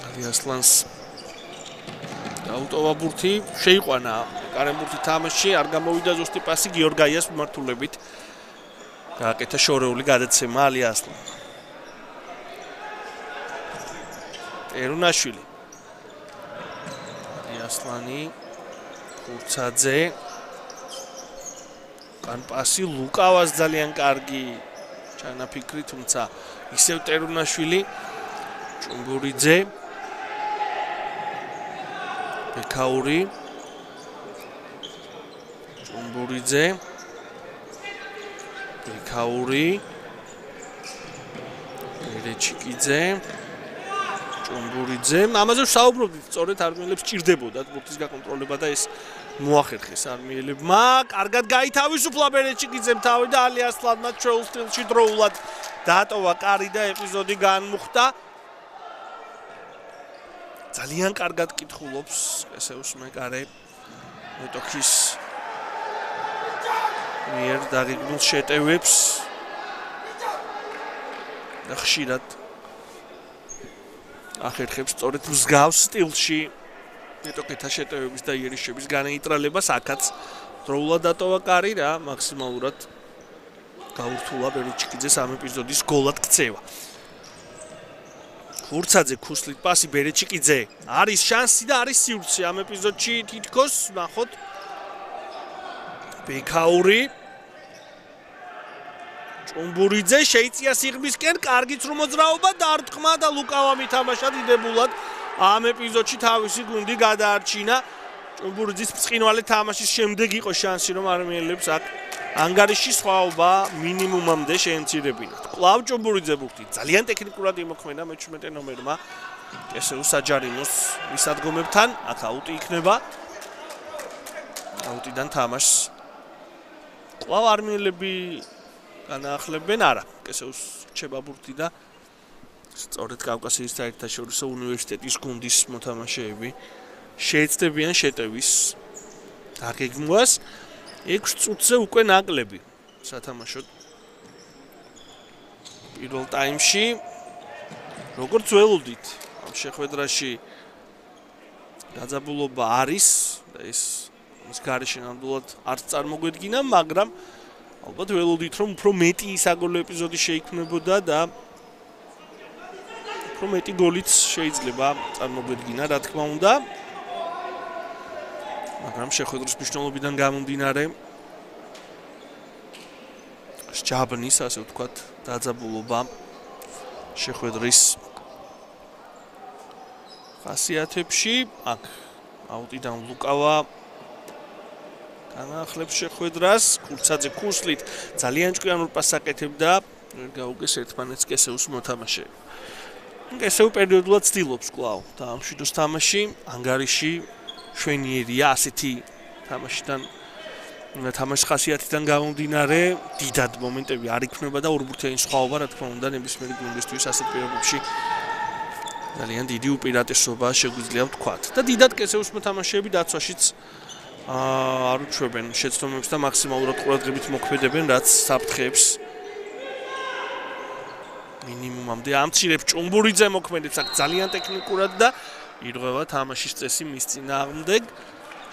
ალიასლანს დაუტოვა ბურთი, შეიყვანა კარემბურთი თამაში, არ გამოვიდა ზუსტი პასი გიორგაიას მიმართულებით. გააკეთა შორეული გადაცემა ალიასლანმა. ტერუნაშვილი. ალიასლანი, ქურცაძე. კან პასი ლუკავას ძალიან კარგი ჩანაფიქრი, თუმცა ისევ ტერუნაშვილი, ჭუბურიძე, ბექაური, ჭუბურიძე, ბექაური, ბერიჩკიძე, ჭუბურიძე. ამაზე ვსაუბრობდით, სწორედ არმიელებს ჭირდებოდათ ბურთის გაკონტროლება და ეს მოახერხეს არმიელებმა, კარგად გაითავისუფლა ბერეჩიკიძემ თავი და ალი ასლანმა ჩვეულ სტილში დროულად დაატოვა კარი და ეპიზოდი განმუხტა. ძალიან კარგად კითხულობს ესეუს მეკარე მეტოქის მიერ დაგეგმილ შეტევებს და ხშირად ახერხებს სწორედ მსგავს სტილში მეტოქეთა შეტევების და იერიშების განეიტრალებას აქაც დროულად დატოვა კარი რა მაქსიმალურად გაურთულა ბერეჩიკიძეს ამ ეპიზოდის გოლად ქცევა. ხურცაძე ქუსლით პასი ბერეჩიკიძე არის შანსი და არის სივრცე ამ ეპიზოდში თითქოს ნახოთ ბექაური ჭუმბურიძე შეიწია სიღრმისკენ კარგიც რომ მოძრაობა დარტყმა და ლუკავა მითამაშა დიდებულად ამ ეპიზოდში თავისი გუნდი გადაარჩინა ჭუმბურიძის ბრწყინვალე თამაშის შემდეგ იყო შანსი რომ არმიელებს აქ ანგარიში სხვაობა მინიმუმამდე შეემცირებინათ. კლავ ჭუმბურიძე ბურთით ძალიან ტექნიკურად იმოქმედა მე-17 ნომერმა ესეუ საჯარიმოს მისადგომებთან აქ აუტი იქნება აუტიდან თამაშს კლავ არმიელები განაახლებენ არა ესეუს რჩება ბურთი და სწორედ კავკასიის საერთაშორისო უნივერსიტეტის გუნდის მოთამაშეები შეეცდებიან შეტევის დაგეგმვას 6 წუთზე უკვე ნაკლები სათამაშოდ პირველ ტაიმში როგორც ველოდით ამ შეხვედრაში დაძაბულობა არის და ეს ის გარეშე ნამდვილად არც წარმოგვედგინა მაგრამ ალბათ ველოდით რომ უფრო მეტი საგოლო ეპიზოდი შეიქმნებოდა და უფრო მეტი გოლიც შეიძლება წარმოგვედგინა რა თქმა უნდა მაგრამ შეხვედრის მნიშვნელობიდან გამომდინარე სჯაბნის ასე ვთქვათ დაძაბულობა შეხვედრის ხასიათებში აქ აუტიდან ლუკავა განაახლებს შეხვედრას ქურცაძე ქუსლით ძალიან ჭკვიანურ პასს აკეთებდა ვერ გაუგეს ერთმანეთს კესეუს მოთამაშეები კესეუ პერიოდულად ცდილობს კვლავ დაამშვიდოს თამაში ანგარიში შვენიერია ასეთი თამაშიდან თამაშის ხასიათიდან გამომდინარე დიდად მომენტები არ იქნება და ორბურთიანი სხვაობა რა თქმა უნდა ნებისმიერი გუნდისთვის ასეთ პირობებში ძალიან დიდი უპირატესობა შეგვიძლია ვთქვათ და დიდად კესეუს მოთამაშეები დაცვაშიც არ უჩვევენ შეცდომებს და მაქსიმალურად ყურადღებით მოქმედებენ რაც საფრთხეებს მინიმუმამდე ამცირებს ჭუმბურიძე მოქმედებს აქ ძალიან ტექნიკურად და ირღვევა თამაშის წესი მის წინააღმდეგ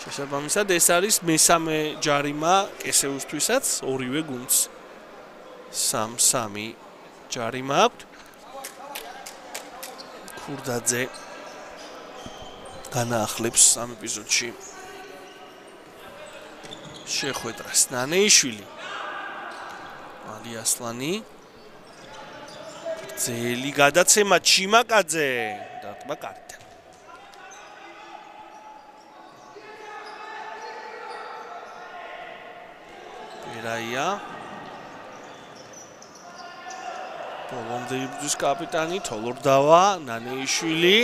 შესაბამისად ეს არის მესამე ჯარიმა კესეუსთვისაც ორივე გუნდს 3-3 ჯარიმა აქვს ქურდაძე განაახლებს ამ ეპიზოდში შეხვედრას ნანეიშვილი ალი ასლანი ძელი გადაცემა ჩიმაკაძე დარტყმა კარიდან ერაია ბოლომდე იბრძვის კაპიტანი თოლორდავა ნანეიშვილი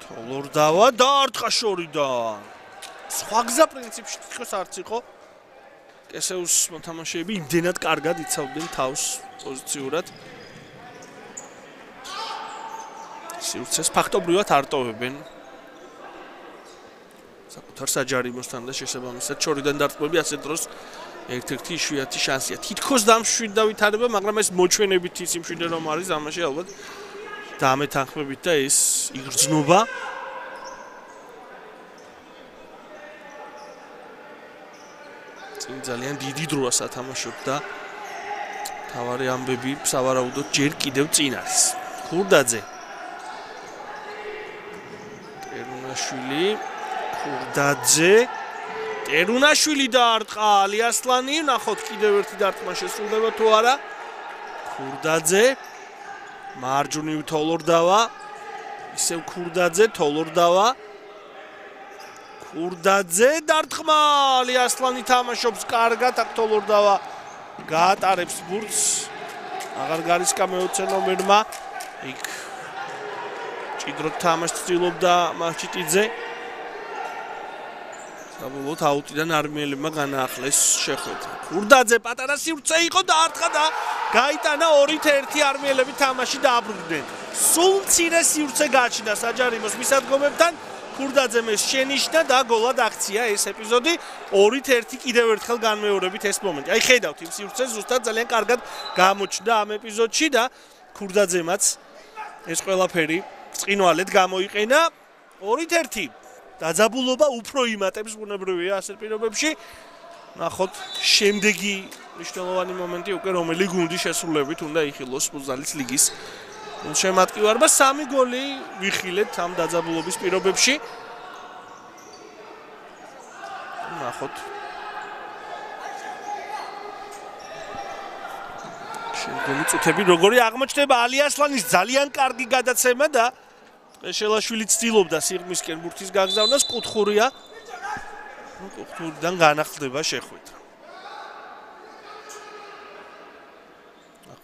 თოლორდავა დაარტყა შორიდან სხვა გზა პრინციპში თითქოს არც იყო კესეუს მოთამაშეები იმდენად კარგად იცავდნენ თავს პოზიციურად სივრცეს ფაქტობრივად არ ტოვებენ საკუთარ საჯარიმოსთან და შესაბამისად შორიდან დარტყმები ასეთ დროს ერთ-ერთი იშვიათი შანსია თითქოს დამშვიდ დავითარება მაგრამ ეს მოჩვენებით ის იმშვიდე რომ არის ამაში ალბათ დამეთანხმებით და ეს იგრძნობა ძალიან დიდი დროა სათამაშოდ და თავარი ამბები სავარაუდოდ ჯერ კიდევ წინ არის. ქურდაძე. ტერუნაშვილი დაარტყა ალიასლანი, ნახოთ კიდევ ერთი დარტყმა შესრულდება თუ არა. ქურდაძე მარჯვნივ თოლორდავა. ისევ ქურდაძე თოლორდავა. ქურდაძე დარტყმა ალიასლანი თამაშობს კარგად აქ თოლორდავა გაატარებს ბურთს აღარ გარისკა მე-20 ნომერმა იქ მჭიდროდ თამაშს ცდილობდა მაჩიტიძე. საბოლოოდ აუტიდან არმიელებმა განაახლეს შეხვედრა. ქურდაძე პატარა სივრცე იყო დაარტყა და გაიტანა 2-1 არმიელები თამაში დააბრუნდნენ. სულ მცირე სივრცე გააჩნდა საჯარიმოს მისადგომებთან. ქურდაძემ ეს შენიშნა და გოლად აქცია ეს ეპიზოდი 2-1 კიდევ ერთხელ განმეორებით ეს მომენტი. აი ხედავთ იმ სივრცეს ზუსტად ძალიან კარგად გამოჩნდა ამ ეპიზოდში და ქურდაძემაც ეს ყველაფერი წინვალედ გამოიყენა 2-1 დაძაბულობა უფრო იმატებს ბუნებრივია ასეთ პირობებში. ნახოთ შემდეგი მნიშვნელოვანი მომენტი უკვე რომელი გუნდის შესრულებით უნდა იხილოს ფუტზალის ლიგის შემატკივარმა 3 გოლი ვიხილეთ ამ დაძაბულობის პირობებში. ნახოთ შემდგომი წუთები როგორი აღმოჩნდება ალიასლანის ძალიან კარგი გადაცემა და ყეშელაშვილი ცდილობდა სიღრმისკენ ბურთის გაგზავნას კუთხურია. კუთხურიდან განახლდება შეხვედრა.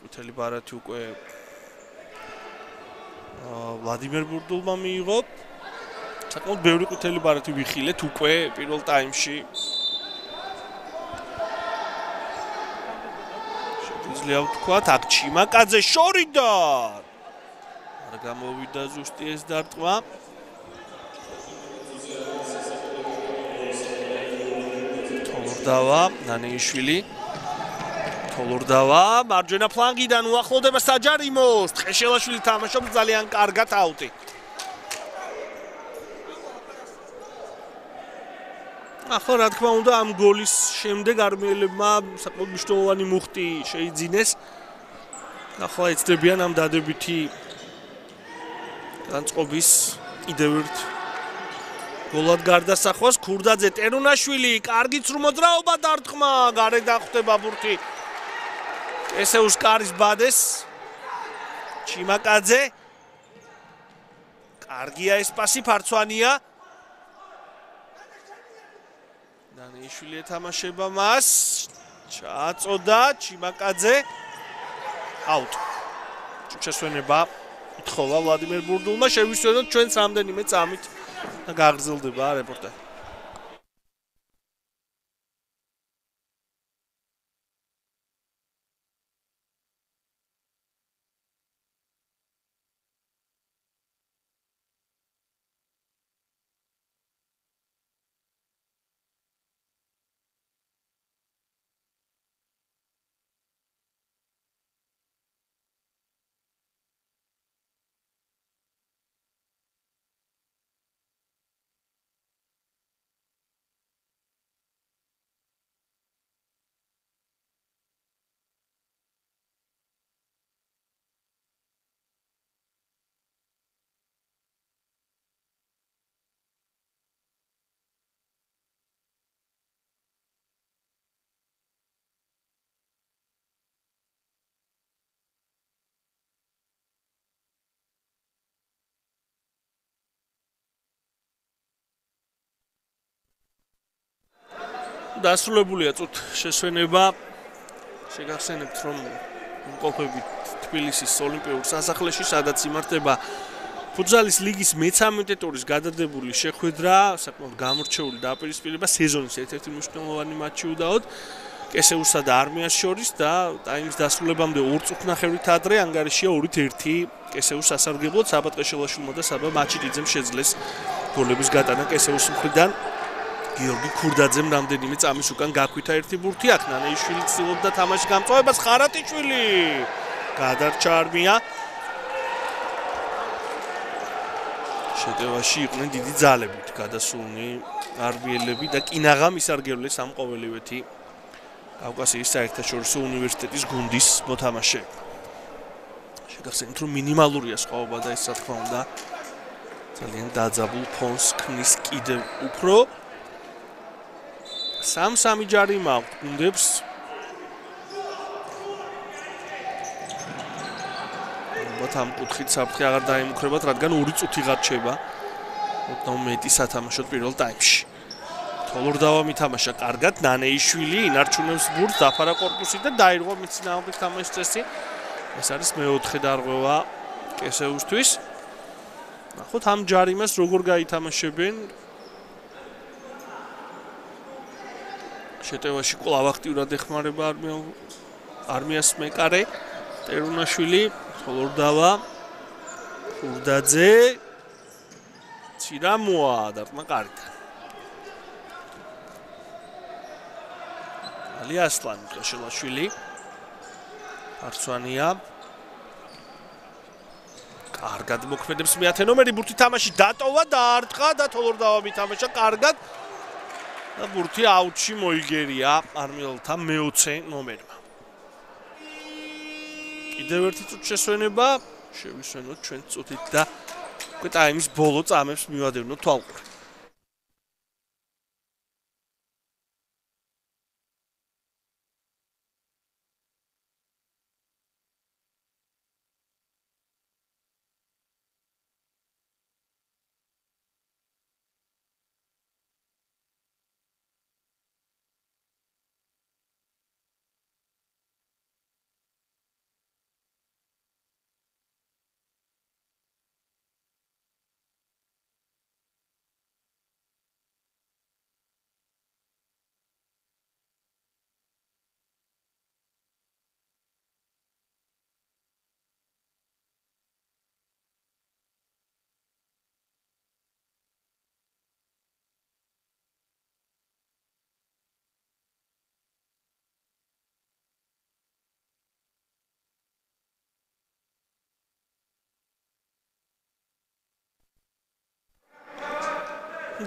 ყვითელი ბარათი უკვე ვლადიმერ ბურდულმა მიიღო. საკმაოდ ბევრი ყვითელი ბარათი ვიხილეთ უკვე პირველ ტაიმში. შეგვიძლია ვთქვათ აქ ჩიმაკაძე შორიდან არ გამოვიდა ზუსტი ეს დარტყმა. თოლორდავა ნანეიშვილი თოლორდავა მარჯვენა ფლანგიდან უახლოვდება საჯარიმოს. ტყეშელაშვილი თამაშობს ძალიან კარგად აუტი. ახლა რა თქმა უნდა ამ გოლის შემდეგ არმიელებმა საკმაოდ მნიშვნელოვანი მუხტი შეიძინეს. ახლა ეცდებიან ამ დადებითი განწყობის კიდევ ერთ გოლად გარდასახვას. ქურდაძე ტერუნაშვილი კარგი ცრუმოძრაობა დარტყმა გარეთ დახვდება ბურთი ესეუს კარის ბადეს. ჩიმაკაძე კარგია ეს პასი ფარცვანია. დანეიშვილი ეთამაშება მას ჩააწოდა ჩიმაკაძე აუტ. შესვენება ითხოვა ვლადიმერ ბურდულმა შევისვენოთ ჩვენს რამდენიმე წამით და გაგრძელდება რეპორტაჟი. დასრულებულია წუთ შესვენება. შეგახსენებთ რომ იმყოფებით თბილისის ოლიმპიურ სასახლეში, სადაც იმართება ფუტზალის ლიგის მე-13 ტურის გადადებული შეხვედრა, საკმაოდ გამორჩეული დაპირისპირება სეზონის ერთ-ერთი მნიშვნელოვანი მატჩი უდაოდ კესეუსა და არმიას შორის და ტაიმის დასრულებამდე 2 წუთნახევრით ადრე ანგარიშია 2-1 კესეუს სასარგებლოდ. საბა ტყეშელაშვილმა და საბა მაჩიტიძემ შეძლეს გოლების გატანა კესეუს მხრიდან. გიორგი ქურდაძემ რამდენიმე წამის უკან გაქვითა ერთი ბურთი. აქ ნანეიშვილი ცდილობდა თამაშის გამწვავებას. ხარატიშვილი გადარჩა არმია. შეტევაში იყვნენ დიდი ძალებით გადასულნი არმიელები და კინაღამ ისარგებლეს ამ ყოველივეთი კავკასიის საერთაშორისო უნივერსიტეტის გუნდის მოთამაშეები. შეგახსენებთ რომ მინიმალურია სხვაობა და ეს რა თქმა უნდა ძალიან დაძაბულ ფონს ქმნის კიდევ უფრო. 3-3 ჯარი მაქვს გუნდებს. ალბათ ამ კუთხით საფრთხე აღარ დაემუქრებათ, რადგან 2 წუთი გარჩება. ოდნავ მეტი სათამაშოდ პირველ ტაიმში. თოლორდავა მითამაშა კარგად, ნანეიშვილი ინარჩუნებს ბურთს, დაფარა კორპუსით და დაირღვა მიწინააღმდეგ თამაშის წესი. ეს არის მეოთხე დარღვევა კესეუსთვის. ნახოთ ამ ჯარიმას როგორ გაითამაშებენ. შეტევაში კვლავ აქტიურად ეხმარება არმიას მეკარე ტერუნაშვილი, თოლორდავა, ხურდაძე, ცირამოა დარტყმა კარგად. ალიასლანი ტყეშელაშვილი, პარცვანია. კარგად მოქმედებს მეათე ნომერი, ბურთი თამაში დატოვა, დაარტყა და თოლორდავა მითამაშა კარგად. და ბურთი აუტში მოიგერია არმიელთა მე-20 ნომერმა. კიდევ ერთი წუთი შესვენება, შევისვენოთ ჩვენ წუთით და უკვე ტაიმის ბოლო წამებს მივადევნოთ თვალყური.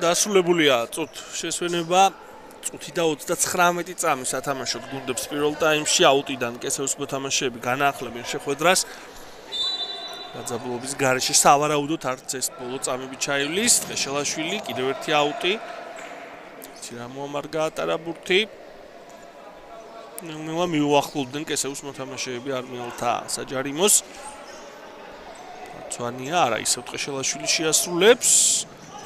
დასრულებულია წუთ შესვენება წუთი და 39 წამი სათამაშოდ გუნდებს პირველ ტაიმში აუტიდან კესევის მოთამაშეები განაახლებენ შეხვედრას დაძაბულობის გარეშე სავარაუდოდ არც ეს ბოლო წამები ჩაივლის ტყეშელაშვილი კიდევ ერთი აუტი ცირამოამარ გაატარა ბურთი ნელა მიუახლოვდნენ კესევის მოთამაშეები არმიელთა საჯარიმოს ცვანია არა ისევ ტყეშელაშვილი შეასრულებს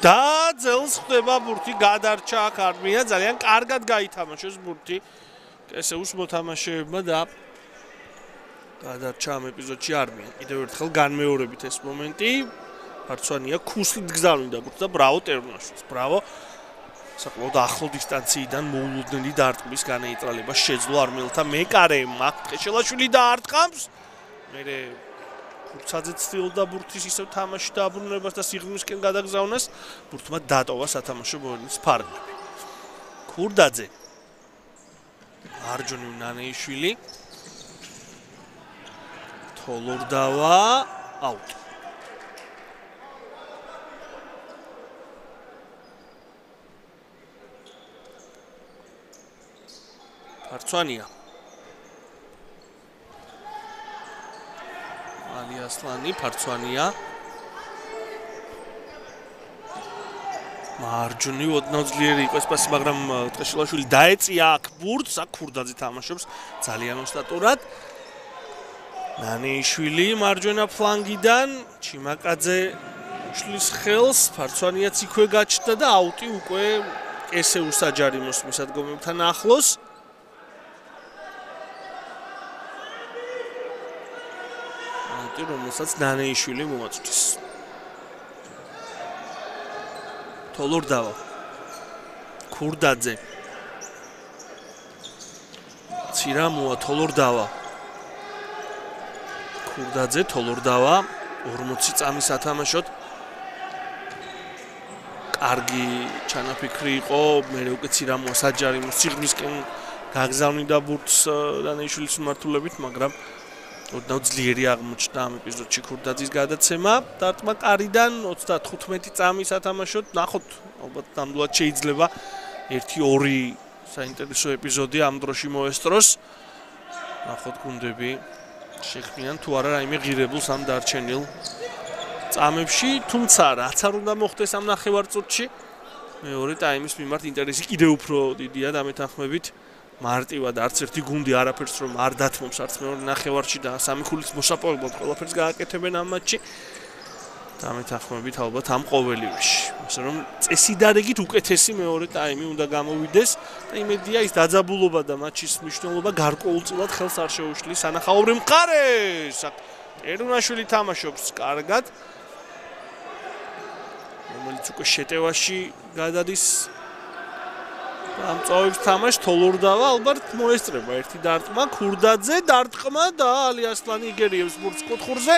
და ძელს ხდება ბურთი გადარჩა აქ არმია ძალიან კარგად გაითამაშეს ბურთი კესევის მოთამაშეებმა და გადარჩა ამ ეპიზოდში არმია კიდევ ერთხელ განმეორებით ეს მომენტი ფარცვანია ქუსლით გზავნიდა ბურთს და ბრავო ტერუნაშვილს ბრავო საკმაოდ ახლო დისტანციიდან მოულოდნელი დარტყმის განეიტრალება შეძლო არმიელთა მეკარემ აქ ტყეშელაშვილი დაარტყამს მერე კურცაძე ცდილობდა ბურთის ისევ თამაში დააბრუნებას და სიღრმისკენ გადაგზავნას ბურთმა დატოვა სათამაშო მოედნის ფარგლები ქურდაძე მარჯვნივ ნანეიშვილი თოლორდავა აუტ ფარცვანია ალიასლანი ფარცვანია მარჯვნივ ოდნავ ძლიერი იყო ეს პასი მაგრამ ტყეშელაშვილი დაეწია აქ ბურთს აქ ქურდაძე თამაშობს ძალიან ოსტატურად ნანეიშვილი მარჯვენა ფლანგიდან ჩიმაკაძე შლის ხელს ფარცვანიაც იქვე გაჩნდა და აუტი უკვე კესევის საჯარიმოს მისადგომებთან ახლოს რომელსაც ნანეიშვილი მოაწვდის თოლორდავა ქურდაძე ცირამოა თოლორდავა ქურდაძე თოლორდავა 40 წამის ათამაშოთ კარგი ჩანაფიქრი იყო მე უკვე ცირამოა საჯარიმოს სიღრმისკენ გაგზავნიდა ბურთს ნანეიშვილის მიმართულებით მაგრამ ოდნავ ძლიერი აღმოჩნდა ამ ეპიზოდში ქურდაძის გადაცემა დარტყმა კარიდან 35 წამის ათამაშოთ ნახოთ ალბათ ნამდვილად შეიძლება 1-2 საინტერესო ეპიზოდი ამ დროში მოესწროს ნახოთ გუნდები შექმნიან თუ არა რაიმე ღირებულს ამ დარჩენილ წამებში თუმცა რაც არ უნდა მოხდეს ამ ნახევარწუთში მეორე ტაიმის მიმართ ინტერესი კიდევ უფრო დიდია დამეთანხმებით მარტივად არც ერთი გუნდი არაფერს რომ არ დათმობს არც მეორე ნახევარში და სამი ქულის მოსაპოვებლად ყველაფერს გააკეთებენ ამ მატჩში დამეთანხმებით ალბათ ამ ყოველივეში ასე რომ წესიდარეგით უკეთესი მეორე ტაიმი უნდა გამოვიდეს და იმედია ის დაძაბულობა და მატჩის მნიშვნელობა გარკვეულწილად ხელს არ შეუშლის სანახაობრივ მხარეს ტერუნაშვილი თამაშობს კარგად რომელიც უკვე შეტევაში გადადის ამ წოვებს თამაშ თოლურდავა ალბათ მოესწრება ერთი დარტყმა ქურდაძე დარტყმა და ალი ასლანი იგერიებს ბურთს კუთხურზე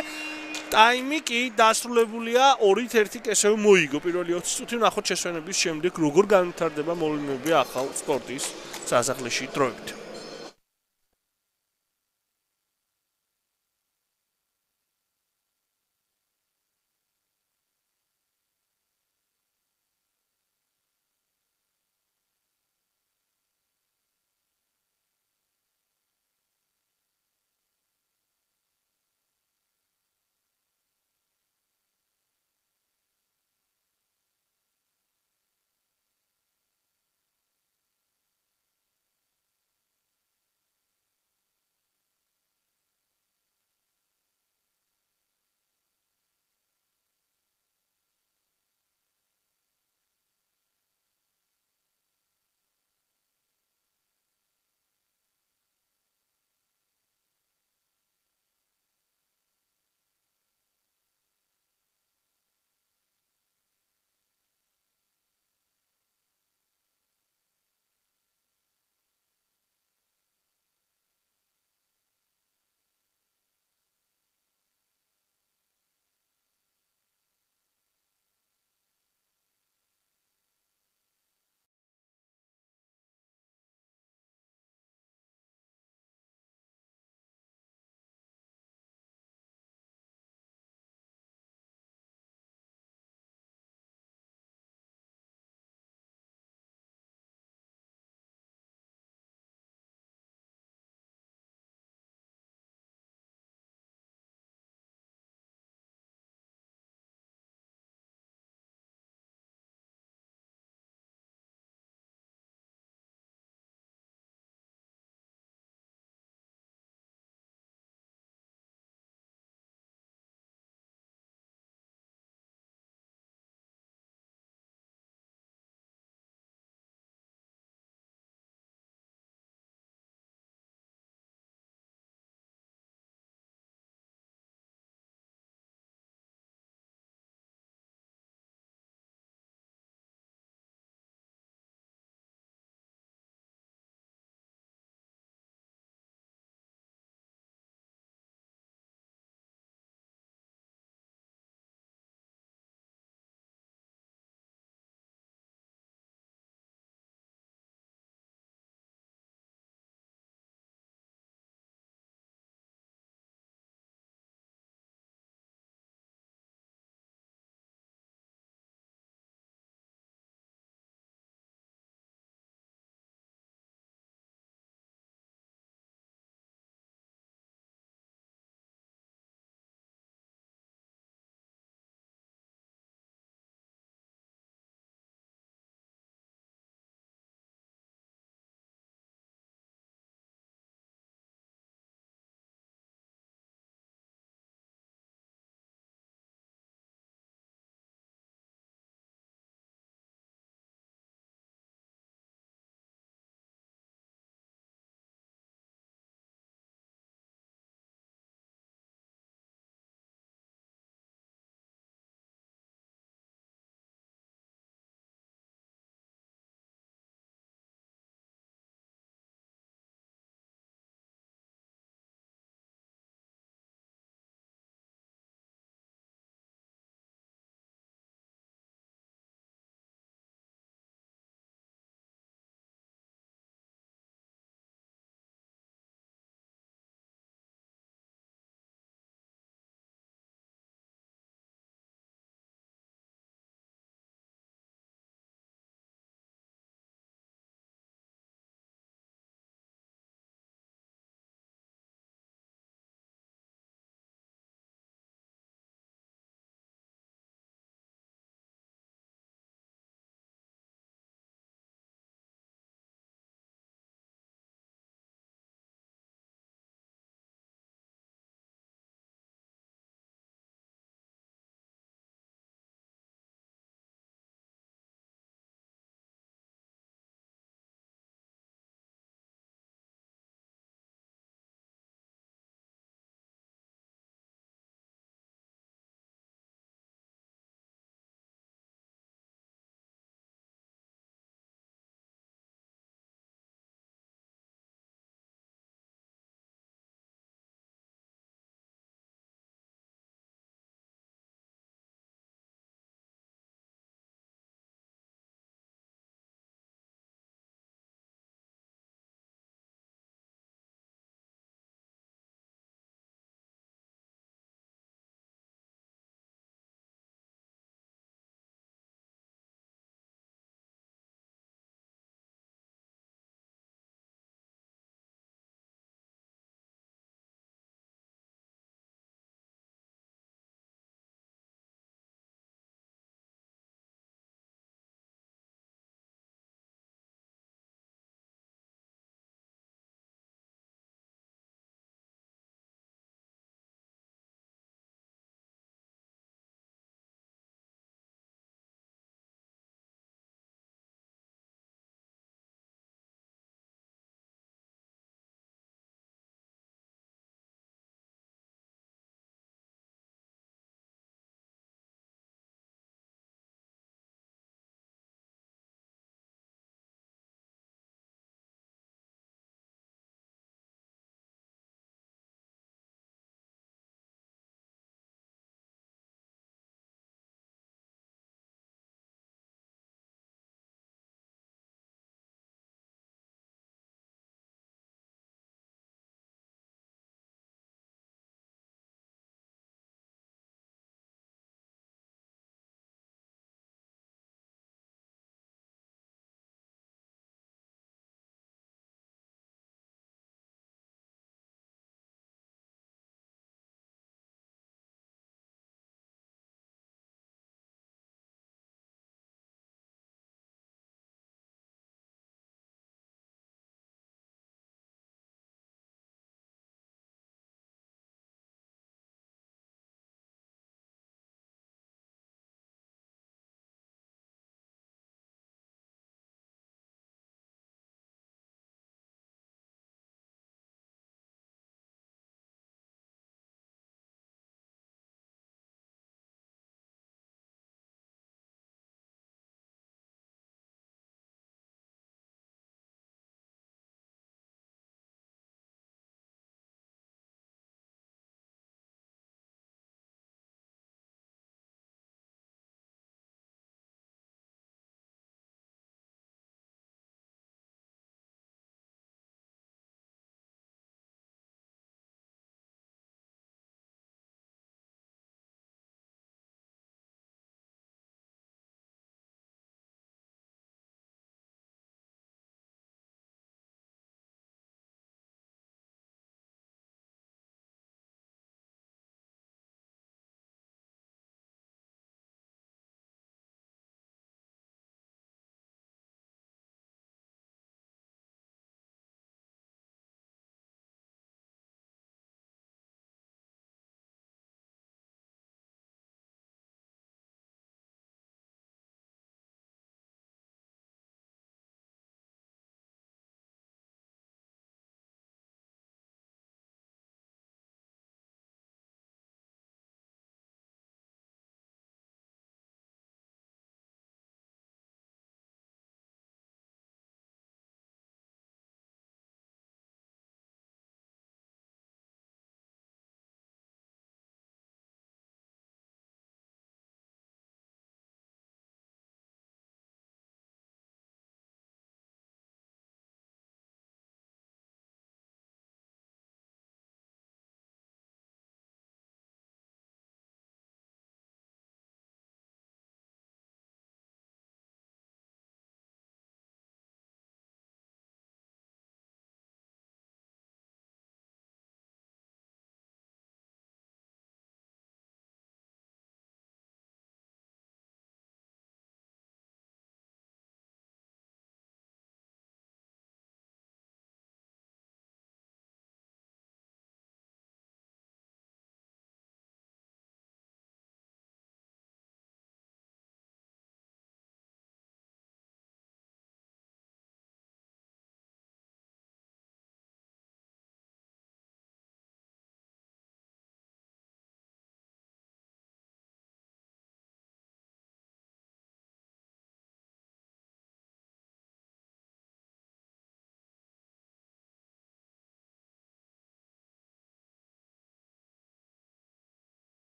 ტაიმი კი დასრულებულია 2-1 კესევე მოიგო პირველი 20 წუთი ნახოთ შესვენების შემდეგ როგორ განვითარდება მოვლენები ახალ სპორტის სასახლეში დროებით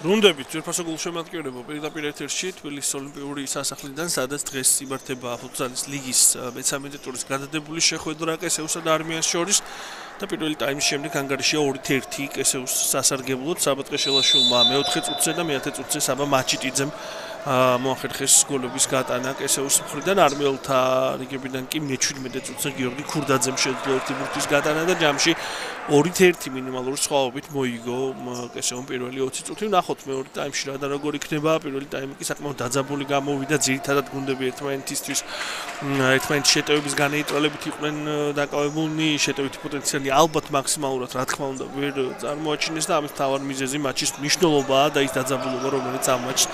გუნდებით ძვირფასო გულშემატკივრებო პირდაპირ ეთერში თბილისის ოლიმპიური სასახლიდან, სადაც დღეს იმართება ფუტზალის ლიგის მე-13 ტურის გადადებული შეხვედრა კესეუსა და არმიას შორის და პირველი ტაიმის შემდეგ ანგარიშია 2-1 კესეუს სასარგებლოდ. საბატყე შელაშვილმა მე-4 წუთზე და მე-10 წუთზე საბა მაჩიტიძემ მოახერხეს გოლების გატანა კესეუს მხრიდან. არმიელთა რიგებიდან კი მე-17 წუთზე გიორგი ქურდაძემ შეძლო ერთი ბურთის გატანა და ჯამში 2-1 მინიმალური სხვაობით მოიგო კესეუმ პირველი 20 წუთი. ვნახოთ მეორე ტაიმში რა და როგორ იქნება. პირველი ტაიმი კი საკმაოდ დაძაბული გამოვიდა. ძირითადად გუნდები ერთმანეთისთვის ერთმანეთის შეტევების განეიტრალებით იყვნენ დაკავებულნი. შეტევითი პოტენციალი ალბათ მაქსიმალურად რა თქმა უნდა ვერ წარმოაჩინეს და ამის მთავარ მიზეზი მატჩის მნიშვნელობაა და ის დაძაბულობა, რომელიც ამ მატჩს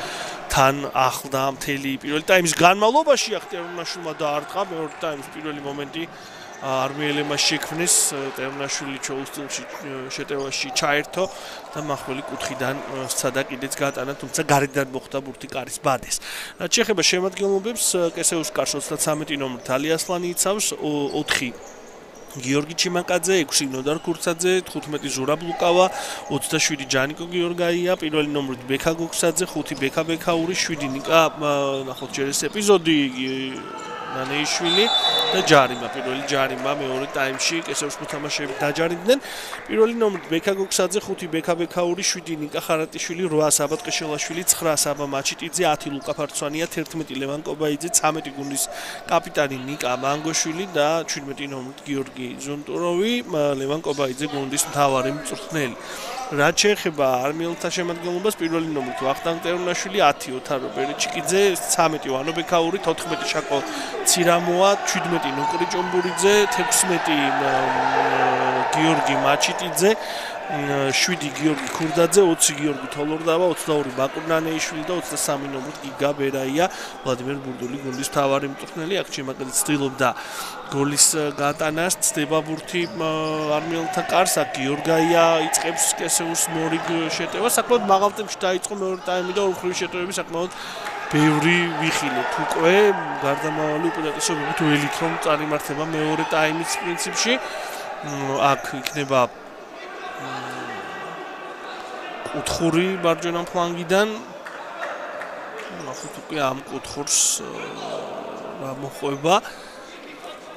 თან ახლდა მთელი პირველი ტაიმის განმავლობაში. ტერუნაშვილმა დაარტყა მეორე ტაიმის პირველი მომენტი არმიელებმა შექმნეს. ტერუნაშვილი ჩოუს სტილში შეტევაში ჩაერთო და მახვილი კუთხიდან სცადა კიდეც გატანა, თუმცა გარედან მოხვდა ბურთი კარის ბადეს. რაც შეეხება შემადგენლობებს, კესეუს კარს 33 ნომრით ალიასლანი იცავს, 4 გიორგი ჩიმაკაძე, 6 ნოდარ ქურცაძე, 15 ზურაბ ლუკავა, 27 ჯანიკო გიორგაია, პირველი ნომრით ბექა გოქსაძე, 5 ბექა ბექაური, 7 ნიკა ნახოთ ჯერ ეს ეპიზოდი ნანეიშვილი და ჯარიმა, პირველი ჯარიმა მეორე ტაიმში კესეუს მოთამაშეები დაჯარიმდნენ. პირველი ნომრით ბექა გოქსაძე, 5 ბექა ბექაური, 7 ნიკა ხარატიშვილი, 8 საბატყე შელაშვილი, 9 საბა მაჩიტიძე, 10 ლუკა ფარცვანია, 11 ლევან კობაიძე, 13 გუნდის კაპიტანი ნიკა მანგოშვილი და 17 ნომრით გიორგი ზუნტუროვი, ლევან კობაიძე გუნდის მთავარი მწვრთნელი. რაც შეეხება არმიელთა შემადგენლობას, პირველი ნომრით ვახტანგ ტერუნაშვილი, 10 ოთარო ბერეჩიკიძე, 13 ვანო ბექაური, 14 შაკო ცირამოა, 17 ნუკრი ჭომბურიძე, 16 გიორგი მაჩიტიძე, 7 გიორგი ქურდაძე, 20 გიორგი თოლორდავა, 22 ბაკურნანეიშვილი და 23 ნომრით გიგა ბერაია, ვლადიმერ ბურდული გუნდის მთავარი მწვრთნელი. აქ შემაგალით ცდილობდა გოლის გატანას, ცდება ბურთი არმიელთა კარს, აქ გიორგაია იწყებს კესეუს მორიგ შეტევას. საკმაოდ მაღალ ტემპში დაიწყო მეორე ტაიმი და ორხრივი შეტევები საკმაოდ ბევრი ვიხილეთ უკვე. გარდამავალი უპირატესობებით ველით რომ წარიმართება მეორე ტაიმის პრინციპში. აქ იქნება კუთხური მარჯვენა ფლანგიდან. ნახოთ უკვე ამ კუთხურს რა მოყვება.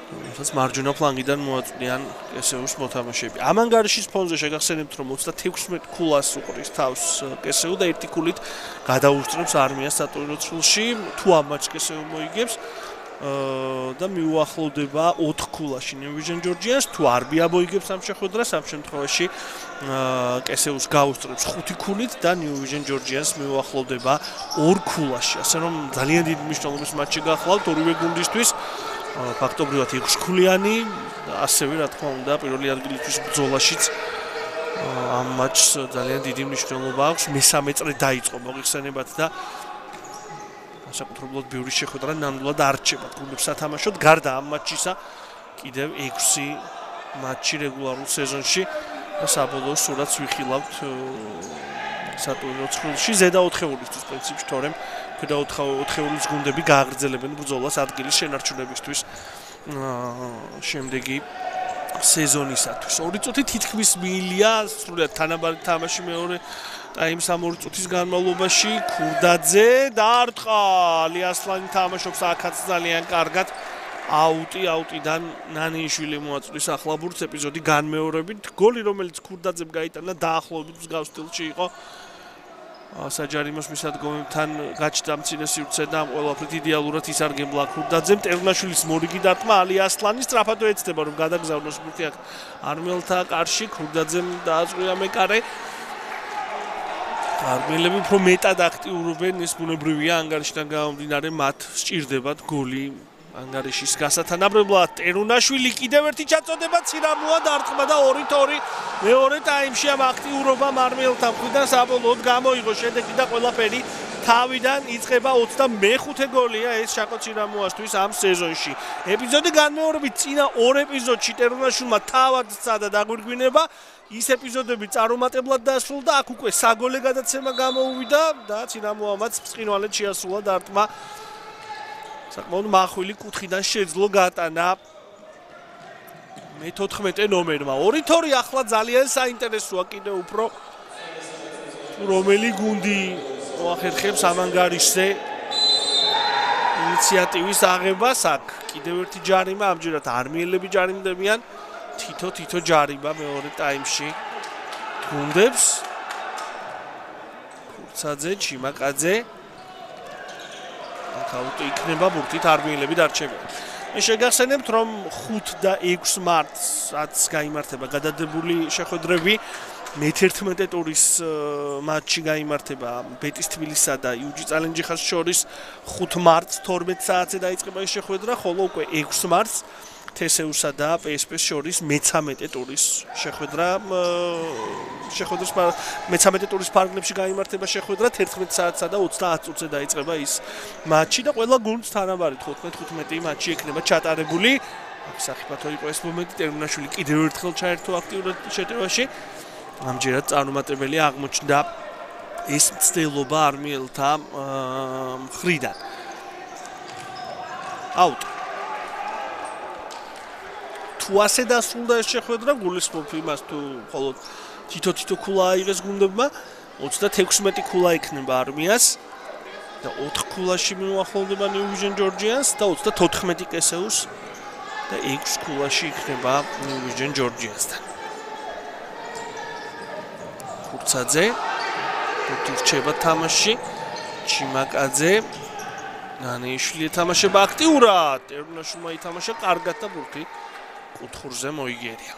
რასაც მარჯვენა ფლანგიდან მოაწვდიან კესეუს მოთამაშეები. ამ ანგარიშის ფონზე შეგახსენებთ, რომ 36 ქულას უყრის თავს კესეუ და ერთი ქულით გადაუსწრებს არმიას სატურნირო ცხრილში. თუ ამ მატჩს კესეუ მოიგებს და მიუახლოვდება 4 ქულაში New Vision Georgians, თუ არბია მოიგებს ამ შეხვედრას, ამ შემთხვევაში კესეუს გაუსწრებს 5 ქულით და New Vision Georgians მიუახლოვდება 2 ქულაში. ასე რომ ძალიან დიდი მნიშვნელობის მატჩი გახლავთ ორივე გუნდისთვის. ფაქტობრივად 6 ქულიანი, ასევე რა თქმა უნდა პირველი ადგილისთვის ბრძოლაშიც ამ მატჩს ძალიან დიდი მნიშვნელობა აქვს. მე-3 წრე დაიწყო მოიხსენებათ და საკუთრებულად ბევრი შეხვედრა ნამდვილად არ რჩება გუნდებს სათამაშოდ. გარდა ამ მატჩისა კიდევ 6 მატჩი რეგულარულ სეზონში და საბოლოო სურათს ვიხილავთ სატურნირო ცხრილში ზედა 4-ევრულისთვის პრინციპში, თორემ ქვედა 4-ეულის გუნდები გააგრძელებენ ბრძოლას ადგილის შენარჩუნებისთვის შემდეგი სეზონისათვის. 2 წუთი თითქმის მიილია სრულად თანაბარი თამაში მეორე ტაიმს ამ 2 წუთის განმავლობაში. ქურდაძე დაარტყა, ალიასლანი თამაშობს აქაც ძალიან კარგად. აუტიდან ნანეიშვილი მოაწვდის ახლა ბურთს ეპიზოდი განმეორებით. გოლი რომელიც ქურდაძემ გაიტანა დაახლოებით მსგავს სტილში იყო. საჯარიმოს მისადგომებთან გაჩნდა მცირე სივრცე და ამ ყველაფრით იდეალურად ისარგებლა ქურდაძემ. ტერუნაშვილის მორიგი დარტყმა ალიასლანის სწრაფად ეცდება რომ გადაგზავნოს ბურთი აქ არმიელთა კარში. ქურდაძემ დააწყვია მეკარე. არმიელები უფრო მეტად აქტიურობენ, ეს ბუნებრივია, ანგარიშიდან გამომდინარე მათ სჭირდებათ გოლი. ანგარიშის გასათანაბრებლად ტერუნაშვილი კიდევ ერთი ჩაწოდება, ცირამოა დარტყმა და 2-2 მეორე ტაიმში ამ აქტიურობამ არმიელთა მხრიდან საბოლოოდ გამოიღო შედეგი და ყველაფერი თავიდან იწყება. 25 გოლია ეს შაკო ცირამოასთვის ამ სეზონში. ეპიზოდი განმეორებით წინა 2 ეპიზოდში ტერუნაშვილმა თავად სცადა დაგვირგვინება. ის ეპიზოდები წარუმატებლად დასრულდა, აქ უკვე საგოლე გადაცემა გამოუვიდა და ცირამოამაც ბრწყინვალედ შეასრულა დარტყმა. საკმაოდ მახვილი კუთხიდან შეძლო გატანა მე-14 ნომერმა. 2-2 ახლა ძალიან საინტერესოა კიდევ უფრო რომელი გუნდი მოახერხებს ავანგარიშზე ინიციატივის აღებას აქ კიდევ ერთი ჯარიმა ამჯერად არმიელები ჯარიმდებიან თითო ჯარიმა მეორე ტაიმში გუნდებს ფურცაძე ჩიმაკაძე აუტო იქნება ბურთით არმიელები დარჩებიან მე შეგახსენებთ რომ 5 და 6 მარტს გაიმართება გადადებული შეხვედრები მე-11 ტურის მატჩი გაიმართება ბეტის თბილისსა და იუჯი წალენჯიხას შორის 5 მარტს 12 საათზე დაიწყება ეს შეხვედრა, ხოლო უკვე 6 მარტს თესეუსა და PSV-ს შორის მე-13 ტურის შეხვედრა მე-13 ტურის ფარგლებში გაიმართება შეხვედრა 11 საათსა და 30 წუთზე დაიწყება ის მატჩი და ყველა გუნდს თანაბარი 15-15 მატჩი ექნება ჩატარებული. საფეხბურთო იყო ეს მომენტი, ტერმინაშვილი კიდევ ერთხელ ჩაერთო აქტიურად შეტევაში. ამჯერად წარუმატებელი აღმოჩნდა ეს მცდელობა არმიელთა მხრიდან. აუტ. თუ ასე დასრულდა ეს შეხვედრა, გულისხმობ იმას თუ მხოლოდ თითო ქულა აიღეს გუნდებმა, 36 ქულა იქნება არმიას და 4 ქულაში მიუახლოვდება New Vision Georgians და 34 კესეუს და 6 ქულაში იქნება New Vision Georgians-თან. ფურცაძე რჩება თამაში ჩიმაკაძე ნანიშვილი ეთამაშება აქტიურად ტერმინაშვილმა ითამაშა კარგად და ბურთი კუთხურზე მოიგერია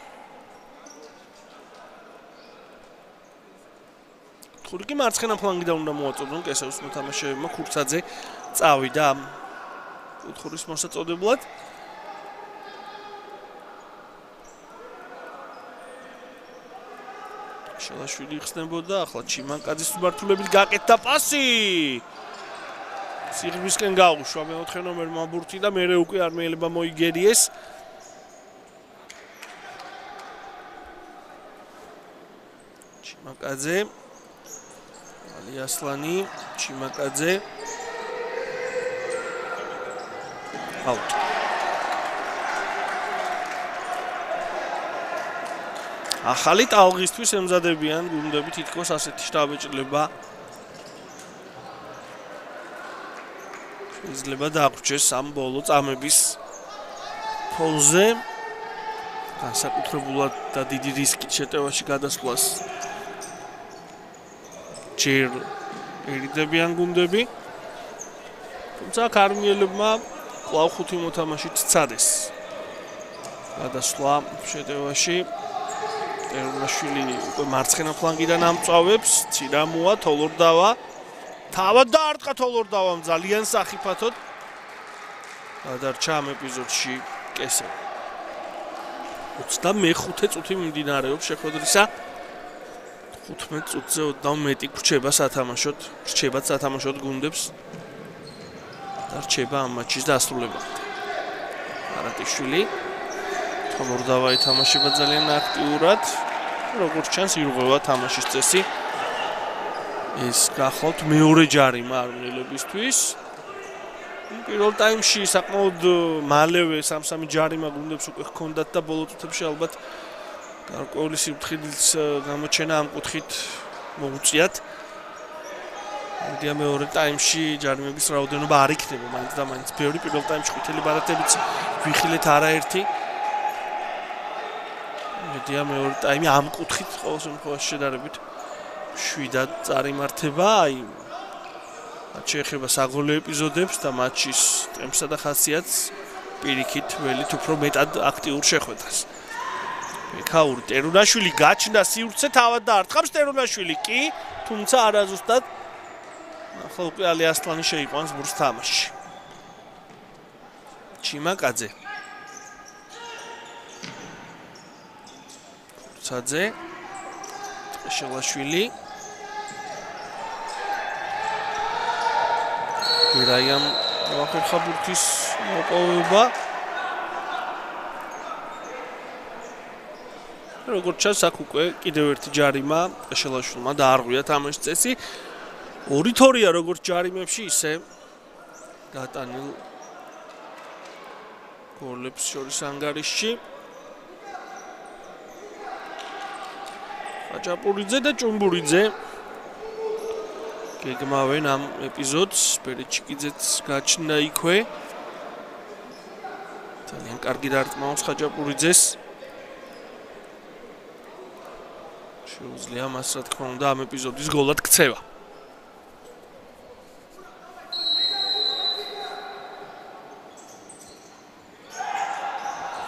კუთხური კი მარცხენა ფლანგიდან უნდა მოაწოდონ კესეუს მოთამაშეებმა ფურცაძე წავიდა კუთხურის მოსაწოდებლად შალაშვილი იხსნებოდა, ახლა ჩიმაკაძის მმართველობით გაკეთდა პასი. სიღრმისკენ გაუშვა მეოთხე ნომერმა ბურთი და მერე უკვე არმიელებმა მოიგერიეს. ჩიმაკაძე, ალიასლანი, ჩიმაკაძე. აუტ. ახალი ტალღისთვის ემზადებიან გუნდები თითქოს ასეთი შტაბეჭდილება შეიძლება დააბრჩეს ამ ბოლო წამების ფონზე განსაკუთრებულად და დიდი რისკით შეტევაში გადასვლას ჯერ ერიდებიან გუნდები თუმცა არმიელებმა კვლავ 5 მოთამაშით სცადეს გადასვლა შეტევაში ტერმინაშვილი უკვე მარცხენა ფლანგიდან ამწავებს, ცირამოა, თოლორდავა. თავად დაარტყა თოლორდავამ ძალიან სახიფათოდ. გადარჩა ამ ეპიზოდში კესე. 25 წუთი მიმდინარეობს შეხვედრისა. 15 წუთზე ოდნავ მეტი გრჩება სათამაშოდ გუნდებს. დარჩება ამ მატჩის დასრულებამდე. არატიშვილი თოლორდავა ითამაშება ძალიან აქტიურად. როგორც ჩანს, ირღვევა თამაშის წესი. ეს გახლავთ მეორე ჯარიმა არმიელებისთვის. პირველ ტაიმში საკმაოდ მალევე 3-3 ჯარიმა გუნდებს უკვე ჰქონდათ და ბოლო წუთებში ალბათ გარკვეული სიფრთხილის გამოჩენა ამ კუთხით მოუწიათ. მოდია მეორე ტაიმში ჯარიმების რაოდენობა არ იქნება მაინც და მაინც ბევრი პირველ ტაიმში ყვითელი ბარათებიც ვიხილეთ არაერთი. მოდია მეორე ტაიმი ამ კუთხით ყოველ შემთხვევაში შედარებით შვიდად წარიმართება. აი მათ შეეხება საგოლე ეპიზოდებს და მატჩის ტემპსა და ხასიათს პირიქით ველით უფრო მეტად აქტიურ შეხვედრას. მიქაური ტერუნაშვილი გაჩნდა სივრცე თავად დაარტყამს ტერუნაშვილი კი, თუმცა არაზუსტად ახლა უკვე ალიასლანი შეიყვანს ბურთს თამაშში. ჩიმაკაძე ფურცაძე შალაშვილი რაიამ მოახერხა ბურთის მოპოვება. როგორც ჩანს, აქ უკვე კიდევ ერთი ჯარიმა შალაშვილმა დაარღვია თამაშის წესი. 2-2-ია როგორც ჯარიმებში, ისე გატანილ გოლებს შორის ანგარიშში. ხაჭაპურიძე და ჭუმბურიძე გეგმავენ ამ ეპიზოდს, ბერეჩიკიძეც გაჩნდა იქვე. ძალიან კარგი დარტყმავს ხაჭაპურიძეს. შეუძლია მას რა თქმა უნდა ამ ეპიზოდის გოლად ქცევა.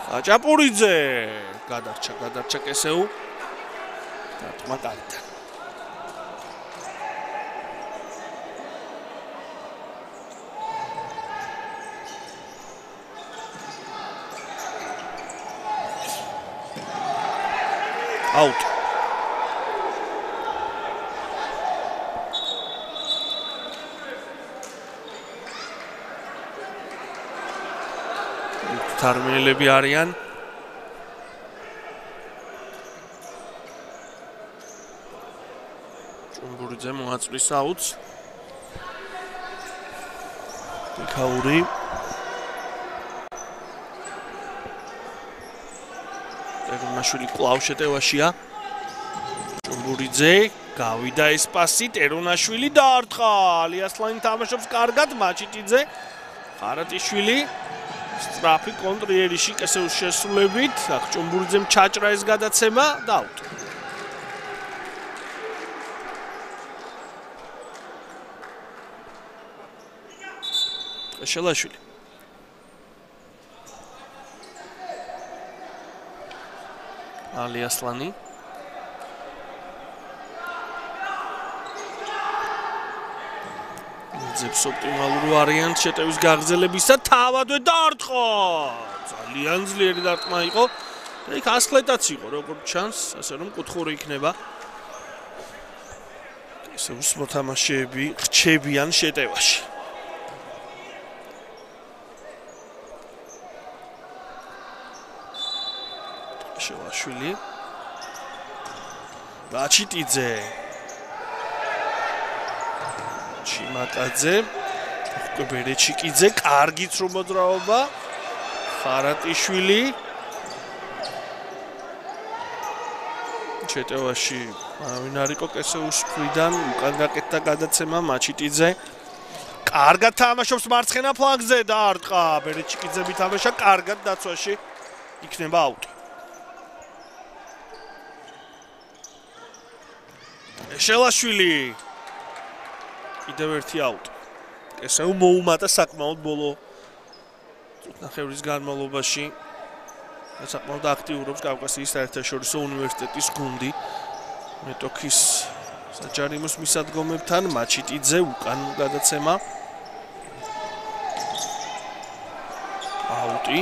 ხაჭაპურიძე გადარჩა კესეუ. დარტყმა კარგია. Out. თარმილები არიან. ჭუმბურიძე მოაწვის აუტს. ბექაური. ტერუნაშვილი კლავ შეტევაშია. ჭუმბურიძე გავიდა ეს პასი, ტერუნაშვილი დაარტყა. ალიასლანი თამაშობს კარგად, მაჩიტიძე. ხარატიშვილი სწრაფი კონტრიერში კესეუს შესრულებით. აქ ჭუმბურიძემ ჩაჭრა ეს გადაცემა და აუტ. ყეშელაშვილი. ალიასლანი ძებს ოპტიმალურ ვარიანტს შეტევის გაგრძელებისა თავადვე დაარტყა. ძალიან ძლიერი დარტყმა იყო და იქ ასხლეტაც იყო როგორც ჩანს, ასე რომ კუთხური იქნება. ესე უსმოთამაშეები რჩებიან შეტევაში. შევაშვილი ბაჩიტიძე ჩიმაკაძე ბერეჩიკიძე კარგი ცრომოძრაობა ხარატიშვილი შეტევაში არავინ არ იყო კესეუს მხრიდან უკან გაკეთდა გადაცემა მაჩიტიძე კარგად თამაშობს მარცხენა ფლანგზე და არტყა ბერეჩიკიძე მითამაშა კარგად დაცვაში იქნება აუტი. შელაშვილი კიდევ ერთი აუტ. ესეუ მოუმატა საკმაოდ ბოლო წუთნახევრის განმავლობაში. საკმაოდ აქტიურობს კავკასიის საერთაშორისო უნივერსიტეტის გუნდი. მეტოქის საჯარიმოს მისადგომებთან მაჩიტიძე უკან გადაცემა. აუტი.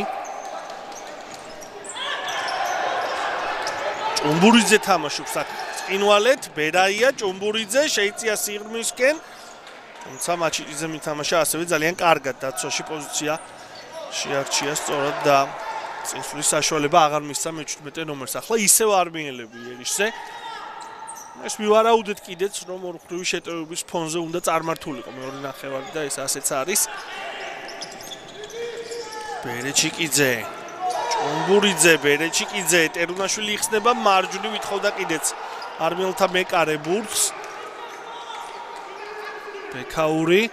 ჭუმბურიძე თამაშობს აქ. ინვალეთ ბერაია ჭუმბურიძე შეიწია სიღრმისკენ თუმცა მაჩიტიძე მითამაშა ასევე ძალიან კარგად დაცვაში პოზიცია შეარჩია სწორად და წინსვლის საშუალება აღარ მისცა მე-17 ნომერს. ახლა ისევ არმიელები ერიშზე ეს მივარაუდეთ კიდეც რომ ორმხრივი შეტევების ფონზე უნდა წარმართულიყო მეორე ნახევარი და ეს ასეც არის. ბერეჩიკიძე ჭუმბურიძე ბერეჩიკიძე ტერუნაშვილი იხსნება მარჯვნივ ითხოვდა კიდეც არმიელთა მეკარე ბურთს. ბექაური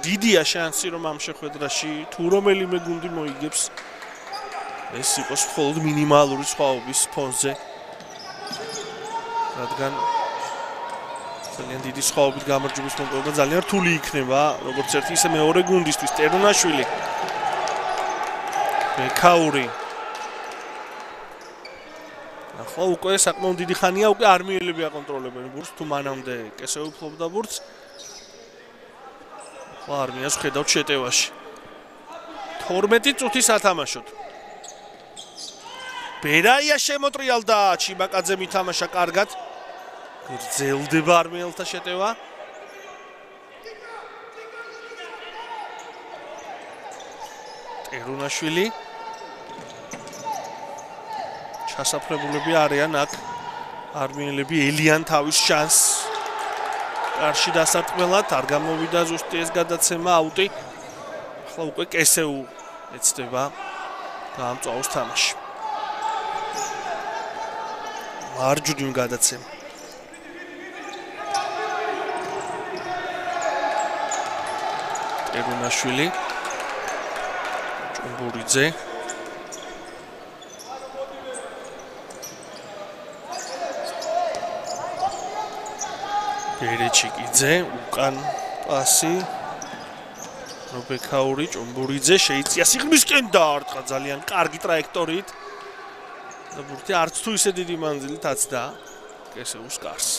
დიდია შანსი რომ ამ შეხვედრაში თუ რომელიმე გუნდი მოიგებს ეს იყოს მხოლოდ მინიმალური სხვაობის ფონზე. რადგან ძალიან დიდი სხვაობით გამარჯვების მოპოვება ძალიან რთული იქნება როგორც ერთი ისე მეორე გუნდისთვის. ტერუნაშვილი ბექაური ახლა უკვე საკმაოდ დიდი ხანია უკვე არმიელები აკონტროლებენ ბურთს თუ მანამდე კესეუ ფლობდა ბურთს. ახლა არმიას ხედავთ შეტევაში. 12 წუთი სათამაშოდ. ბერაია შემოტრიალდა ჩიმაკაძე მითამაშა კარგად. გრძელდება არმიელთა შეტევა. ტერუნაშვილი ჩასაფრებულები არიან აქ არმიელები ელიან თავის შანსს კარში დასარტყმელად არ გამოვიდა ზუსტი ეს გადაცემა აუტი. ახლა უკვე კესეუ ეცდება გაამწვაოს თამაში. მარჯვნივ გადაცემა ერუნაშვილი ჭუმბურიძე ბერეჩიკიძე უკან პასი რობექაური ჭუმბურიძე შეიწია სიღრმისკენ დაარტყა ძალიან კარგი ტრაექტორით და ბურთი არც თუ ისე დიდი მანძილით აცდა კესეუს კარს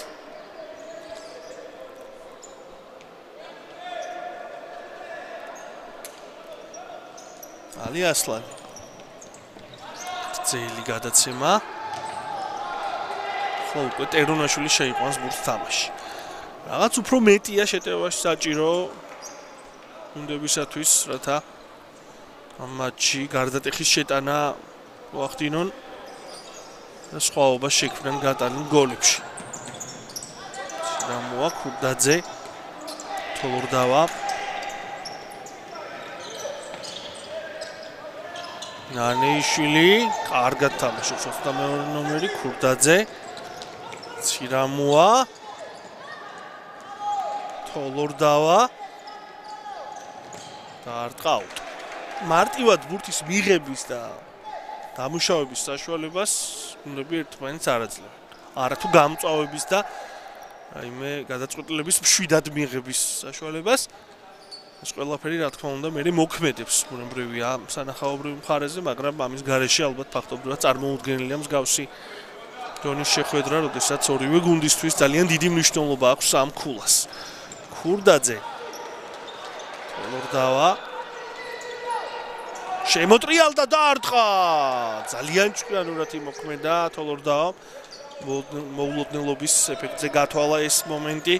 ალი ასლანი ძელი გადაცემა ხო უკვე ტერუნაშვილი შეიყვანს ბურთს თამაში რაღაც უფრო მეტია შეტევაში საჭირო უნდებისათვის რათა ამ მატჩი გარდატეხის შეტანა მოახდინონ და სხვაობა შექმნან გატანილ გოლებში რამოა ქურდაძე თოლორდავა ნანიშვილი კარგად თამაშობს 22 ნომერი ქურდაძე ცირამოა თოლორდავა და არტყაუტ მარტივად ბურთის მიღების და დამუშავების საშუალებას უნდები ერთმანეთს არ აძლევენ არა თუ გამწვავების და რაიმე გადაწყვეტილების მშვიდად მიღების საშუალებას ეს ყველაფერი რა თქმა უნდა მე მოქმედებს ბუნებრივია სანახაობრივ მხარეზე მაგრამ ამის გარეშე ალბათ ფაქტობრივად წარმოუდგენელია მსგავსი დონის შეხვედრა როდესაც ორივე გუნდისთვის ძალიან დიდი მნიშვნელობა აქვს ამ ქულას ქურდაძე თოლორდავა შემოტრიალდა და დაარტყა ძალიან ჭკვიანურად იმოქმედა თოლორდავა მოულოდნელობის ეფექტზე გათვალა ეს მომენტი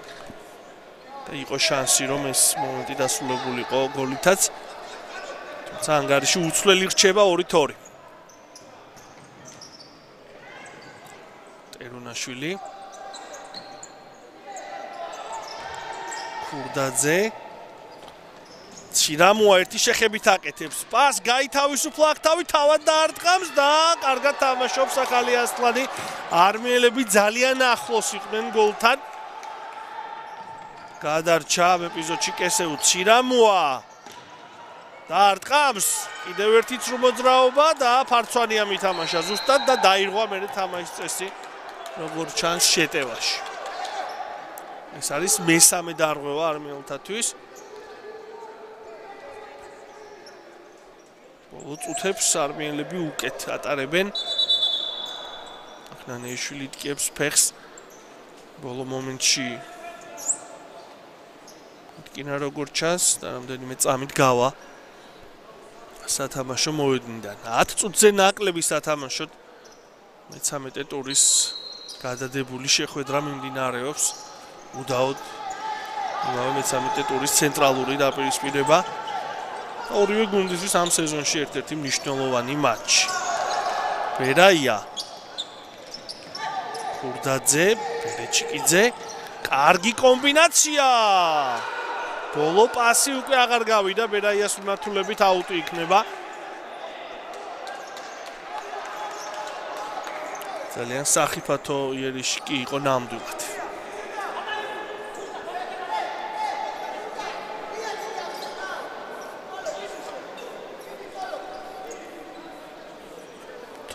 და იყო შანსი რომ ეს მომენტი დასრულებულიყო გოლითაც თუმცა ანგარიში უცვლელი რჩება 2-2 ტერუნაშვილი ქურდაძე ცირამოა ერთი შეხებით აკეთებს პას გაითავისუფლა აქ თავი თავად დაარტყამს და კარგად თამაშობს ახალი ასლანი არმიელები ძალიან ახლოს იყვნენ გოლთან გადარჩა ეპიზოდში კესეუ ცირამოა დაარტყამს კიდევ ერთი ცრუ მოძრაობა და ფარცვანია მითამაშა ზუსტად და დაირღვა მერე თამაშის წესი როგორც ჩანს შეტევაში ეს არის მესამე დარღვევა არმიელთათვის ბოლო წუთებს არმიელები უკეთ ატარებენ ახნანეიშვილი იტკიებს ფეხს ბოლო მომენტში იტკინა როგორც ჩანს და რამდენიმე წამით გავა სათამაშო მოედნიდან 10 წუთზე ნაკლები სათამაშოდ მე-13 ტურის გადადებული შეხვედრა მიმდინარეობს უდაოდ მე-13 ტურის ცენტრალური დაპირისპირება ორივე გუნდისთვის ამ სეზონში ერთ-ერთი მნიშვნელოვანი მატჩი ბერაია ქურდაძე ბერეჩიკიძე კარგი კომბინაცია ბოლო პასი უკვე აღარ გავიდა ბერაიას მიმართულებით აუტი იქნება ძალიან სახიფათო იერიში კი იყო ნამდვილად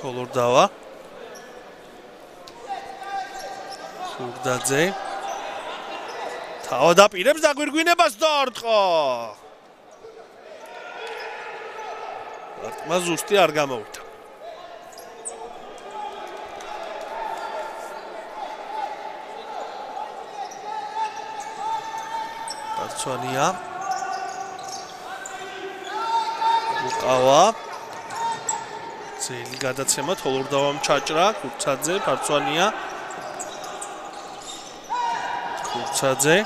თოლორდავა ქურდაძე თავადაპირებს დაგვირგვინებას დაარტყა არტყმა ზუსტი არ გამოვიდა პარცვანია უკავა ძელი გადაცემა თოლორდავამ ჩაჭრა ქურცაძე პარცვანია ქურცაძე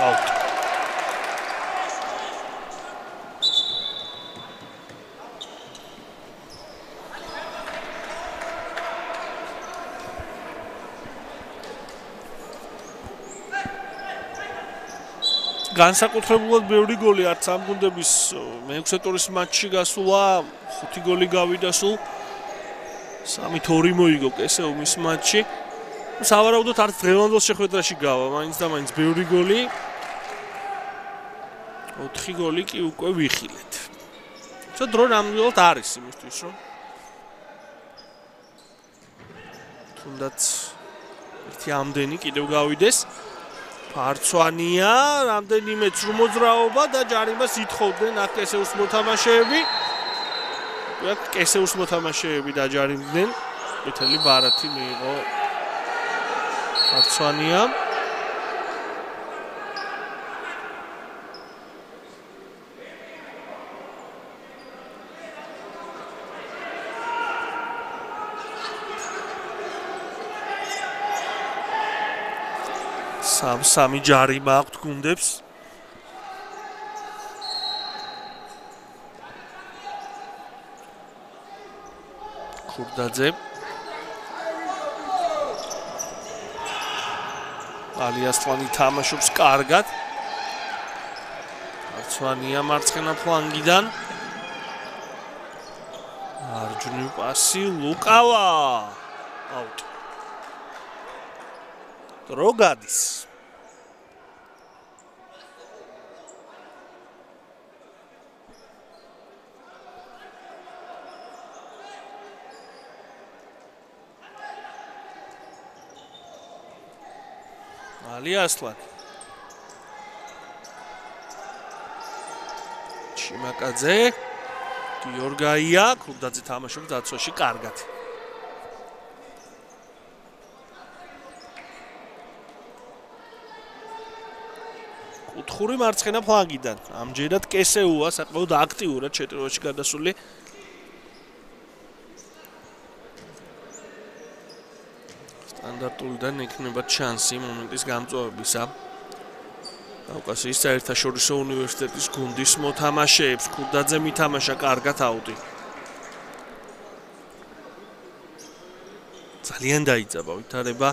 აუტ განსაკუთრებულად ბევრი გოლი არც ამ გუნდების მე-6 ტურის მატჩში გასულა 5 გოლი გავიდა სულ 3-2 მოიგო კესეუმის მატჩი სავარაუდოდ არც დღევანდელ შეხვედრაში გავა, მაინც და მაინც ბევრი გოლი. 4 გოლი კი უკვე ვიხილეთ. დრო ნამდვილად არის იმისთვის, რომ თუნდაც ერთი ამდენი კიდევ გავიდეს. ფარცვანია, რამდენიმე ცრუმოძრაობა და ჯარიმას ითხოვდნენ აქ კესეუს მოთამაშეები. აქ კესეუს მოთამაშეები დაჯარიმდნენ. ყვითელი ბარათი მიიღო ფარცვანია. სამი ჯარიმა აქვთ გუნდებს. ქურდაძე. ალიასლანი თამაშობს კარგად. არცვანია მარცხენა ფლანგიდან. მარჯვნივ პასი ლუკავა. აუტ. დრო გადის. ალიასლან ჩიმაკაძე გიორგაია ქურდაძე თამაშობს დაცვაში კარგად. კუთხური მარცხენა ფლანგიდან ამჯერად კესეუა საკმაოდ აქტიურად შეტრევაში გადასული. სტანდარტულიდან იქნება შანსი მომენტის გამწვავებისა. კავკასიის საერთაშორისო უნივერსიტეტის გუნდის მოთამაშეებს ქურდაძე მითამაშა კარგად აუტი. ძალიან დაიძაბა ვითარება.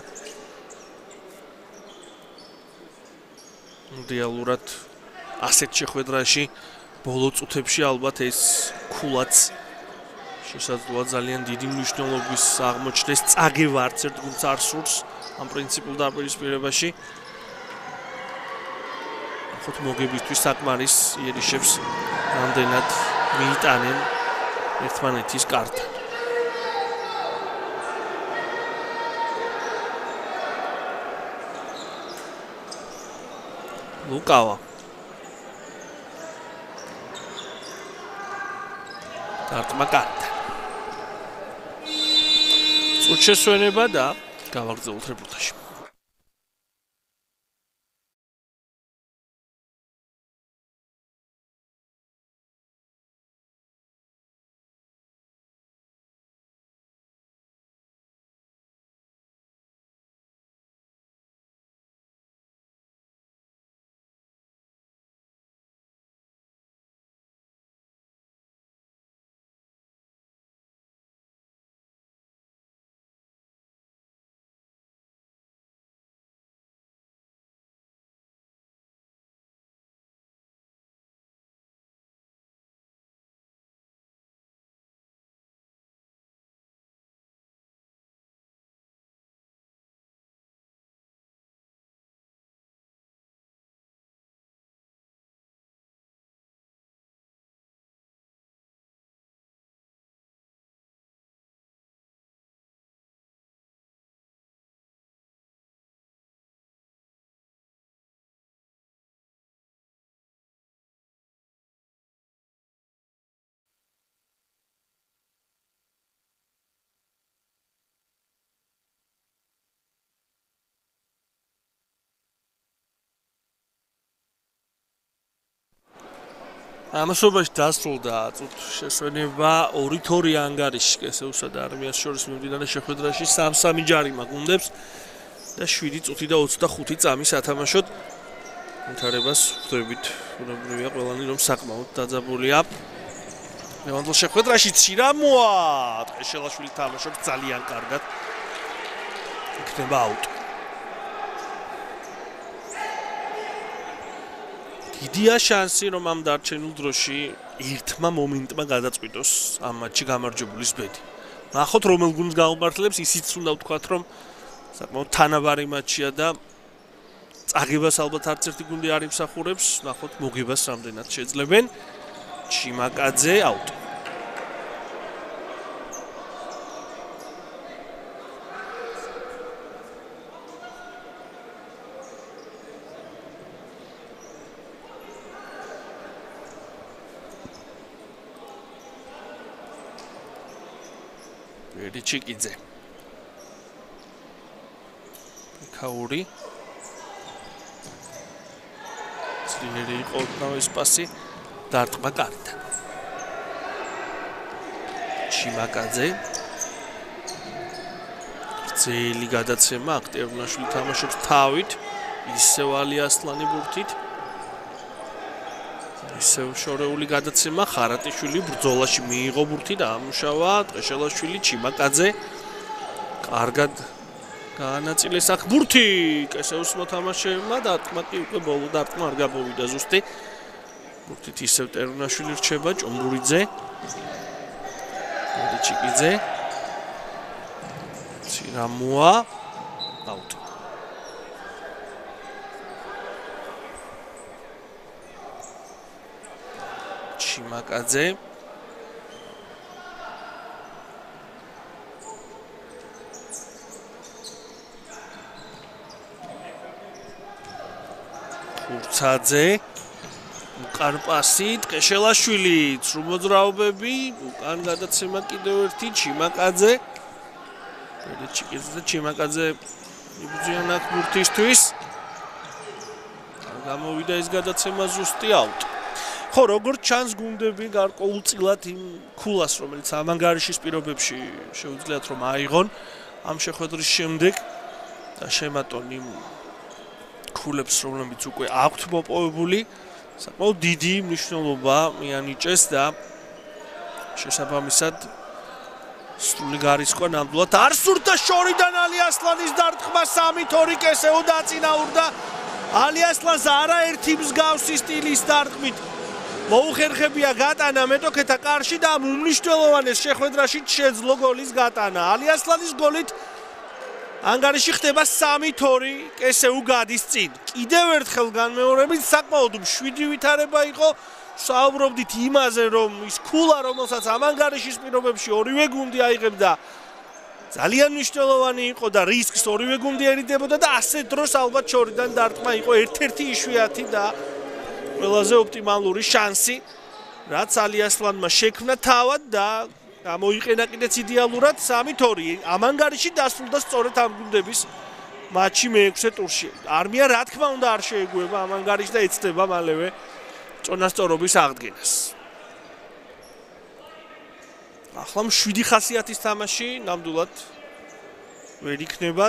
რეალურად ასეთ შეხვედრაში ბოლო წუთებში ალბათ ეს ქულაც შესაძლოა ძალიან დიდი მნიშვნელობის აღმოჩნდეს. წაგევა არც ერთ გუნდს არ სურს ამ პრინციპულ დაპირისპირებაში. ხოთ მოგებისთვის საკმარის იერიშებს რამდენად მიიტანენ ერთმანეთის კართან. ლუკავა. დარტყმა კართან. წუთშესვენება და გავაგრძელოთ რეპორტაჟი. ამასობაში დასრულდა წუთშესვენება 2-2 ანგარიში კესეუსა და არმიას შორის მიმდინარე შეხვედრაში 3-3 ჯარიმა გუნდებს და 7 წუთი და 25 წამი სათამაშოდ. ვითარებას ხვდებით, უბრალოდ ყველანი რომ საკმაოდ დაძაბულია. ლევანდელ შეხვედრაში ცირამოა. ტყეშელაშვილი თამაშობს ძალიან კარგად. იქნება აუტ. დიდია შანსი რომ ამ დარჩენილ დროში ერთმა მომენტმა გადაწყვიტოს ამ მატჩი გამარჯვებულის ბედი. ნახოთ რომელ გუნდს გაუმართლებს, ისიც უნდა ვთქვათ რომ საკმაოდ თანაბარი მატჩია და წაღებას ალბათ არც ერთი გუნდი არ იმსახურებს, ნახოთ მოგებას რამდენად შეძლებენ. ჩიმაკაძე აუტი. ჩიკიძე ქაური ძლიერი იყო თავის პასი დარტყმა კარიდან ჩიმაკაძე ძელი გადაცემა აქტიურნაშვილი თამაშობს თავით ისევ ალიასლანი ბურთით ისევ შორეული გადაცემა ხარატიშვილი ბრძოლაში მიიღო ბურთი და ამუშავა ტყეშელაშვილი ჩიმაკაძე კარგად განაწილეს აქ ბურთი კესეუს მოთამაშეებმა და დარტყმაკი უკვე ბოლო დარტყმა არ გამოვიდა ზუსტი ბურთით ისევ ტერუნაშვილი რჩება ჭომბურიძე ჩიკიძე ცირამოა აუტ ჩიმაკაძე ხურცაძე უკან პასი ტყეშელაშვილი ცრუმოძრაობები უკან გადაცემა კიდევ ერთი ჩიმაკაძე ჩიმაკაძე იბრძვიან აქ ბურთისთვის გამოვიდა ეს გადაცემა ზუსტი აუტ ხო როგორც ჩანს გუნდები გარკვეულწილად იმ ქულას რომელიც ამანგარიშის პირობებში შეუძლიათ რომ აიღონ ამ შეხვედრის შემდეგ და შემატონ იმ ქულებს რომლებიც უკვე აქვთ მოპოვებული საკმაოდ დიდი მნიშვნელობა მიანიჭეს და შესაბამისად სრული გარისკვა ნამდვილად არ სურდა შორიდან ალიასლანის დარტყმა 3-2 კესეო დაწინაურდა ალიასლანს არაერთი მსგავსი სტილის დარტყმით მოუხერხებია გატანა მეტოქეთა კარში და ამ უმნიშვნელოვანეს შეხვედრაში შეძლო გოლის გატანა ალიასლანის გოლით ანგარიში ხდება 3-2 კესეუ გადის წინ კიდევ ერთხელ განმეორებით საკმაოდ მშვიდი ვითარება იყო საუბრობდით იმაზე რომ ის ქულა რომელსაც ამ ანგარიშის პირობებში ორივე გუნდი აიღებდა ძალიან მნიშვნელოვანი იყო და რისკს ორივე გუნდი ერიდებოდა და ასეთ დროს ალბათ შორიდან დარტყმა იყო ერთ-ერთი იშვიათი და ყველაზე ოპტიმალური შანსი რაც ალიასლანმა შექმნა თავად და გამოიყენა კიდეც იდეალურად 3-2 ამ ანგარიში დასრულდა სწორედ ამ გუნდების მატჩი მე-6 ტურში არმია რა თქმა უნდა არ შეეგუება ამ ანგარიშს და ეცდება მალევე წონასწორობის აღდგენას ახლა 7 ხასიათის თამაში ნამდვილად ვერ იქნება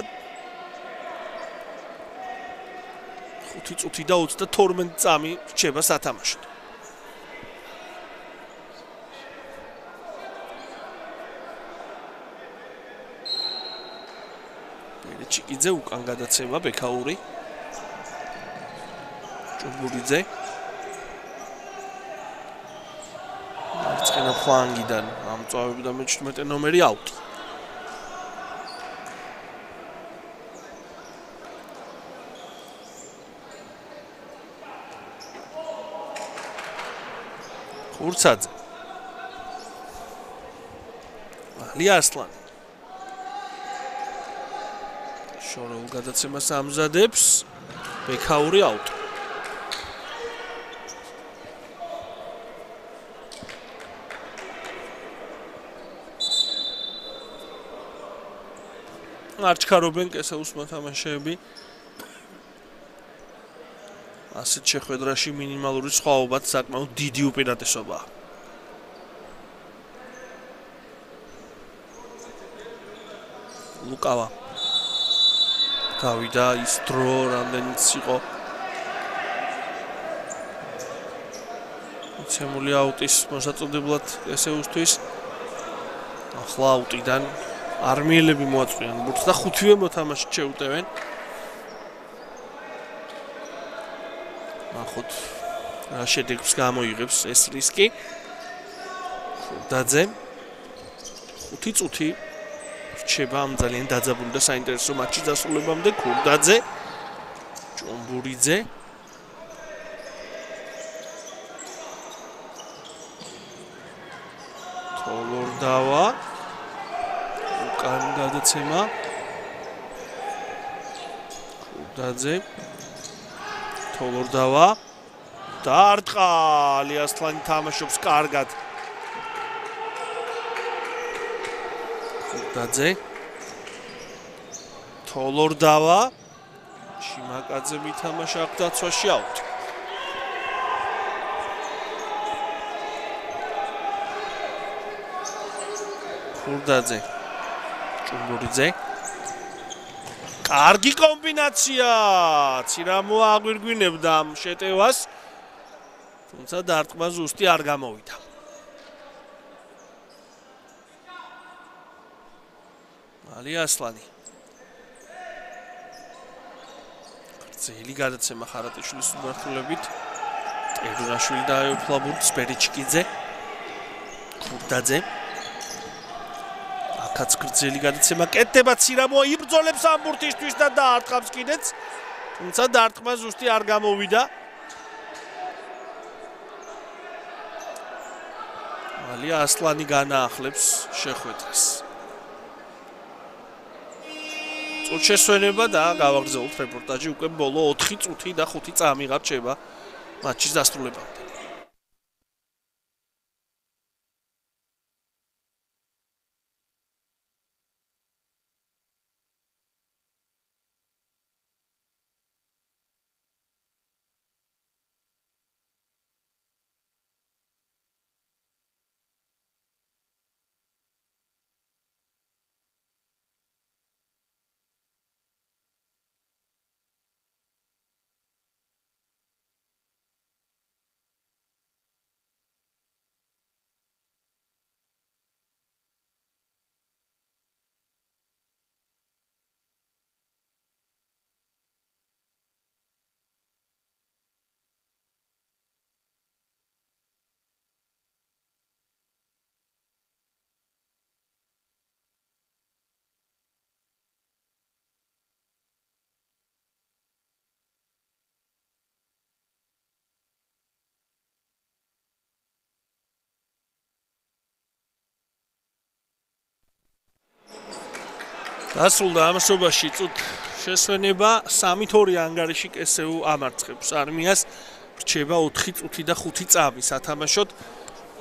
5 წუთი და 32 წამი რჩება სათამაშოდ ჩიკიძე უკან გადაცემა ბექაური ჭუბურიძე მარცხენა ფლანგიდან ამწავებდა მე-17 ნომერი აუტ ხურცაძე ალიასლანი შორეულ გადაცემას ამზადებს ბექაური აუტ არ ჩქარობენ კესეუს მოთამაშეები ასეთ შეხვედრაში მინიმალური სხვაობაც საკმაოდ დიდი უპირატესობაა ლუკავა გავიდა ის დრო რამდენიც იყო მიცემული აუტის მოსაწოდებლად კესეუსთვის ახლა აუტიდან არმიელები მოაწყვიან ბურთს და 5-ვე მოთამაშე შეუტევენ ნახოთ რა შედეგს გამოიღებს ეს რისკი ხურდაძე 5 წუთი რჩება ამ ძალიან დაძაბული და საინტერესო მატჩის დასრულებამდე. ქურდაძე, ჭუმბურიძე. თოლორდავა. უკან გადაცემა. ქურდაძე. თოლორდავა. დარტყალი ასლანი თამაშობს კარგად. ქურდაძე. თოლორდავა. შიმაკაძე მითამაშა აქ დაცვაში აუტ. ქურდაძე. ჭუმბურიძე. კარგი კომბინაცია. ცირამოა აგვირგვინებდა ამ შეტევას. თუმცა დარტყმა ზუსტი არ გამოვიდა. ალია ასლანი. გრძელი გადაცემა ხარატაშვილის მიმართულებით. ტერურაშვილი დაეუფლა ბურთს პერიჩკიძე. ქურდაძე. აქაც გრძელი გადაცემა კეთდება ცირამოა იბრძოლებს ამ ბურთისთვის და დაარტყამს კიდეც. თუმცა დარტყმა ზუსტი არ გამოვიდა. ალია ასლანი განაახლებს შეხვედრას. წუთშესვენება და გავაგრძელოთ რეპორტაჟი უკვე ბოლო 4 წუთი და 5 წამი გაჩება მატჩის დასრულებამდე. დასრულდა ამასობაში წუთ შესვენება 3-2 ანგარიში კესეუ ამარცხებს არმიას რჩება 4 წუთი და 5 წამი სათამაშოდ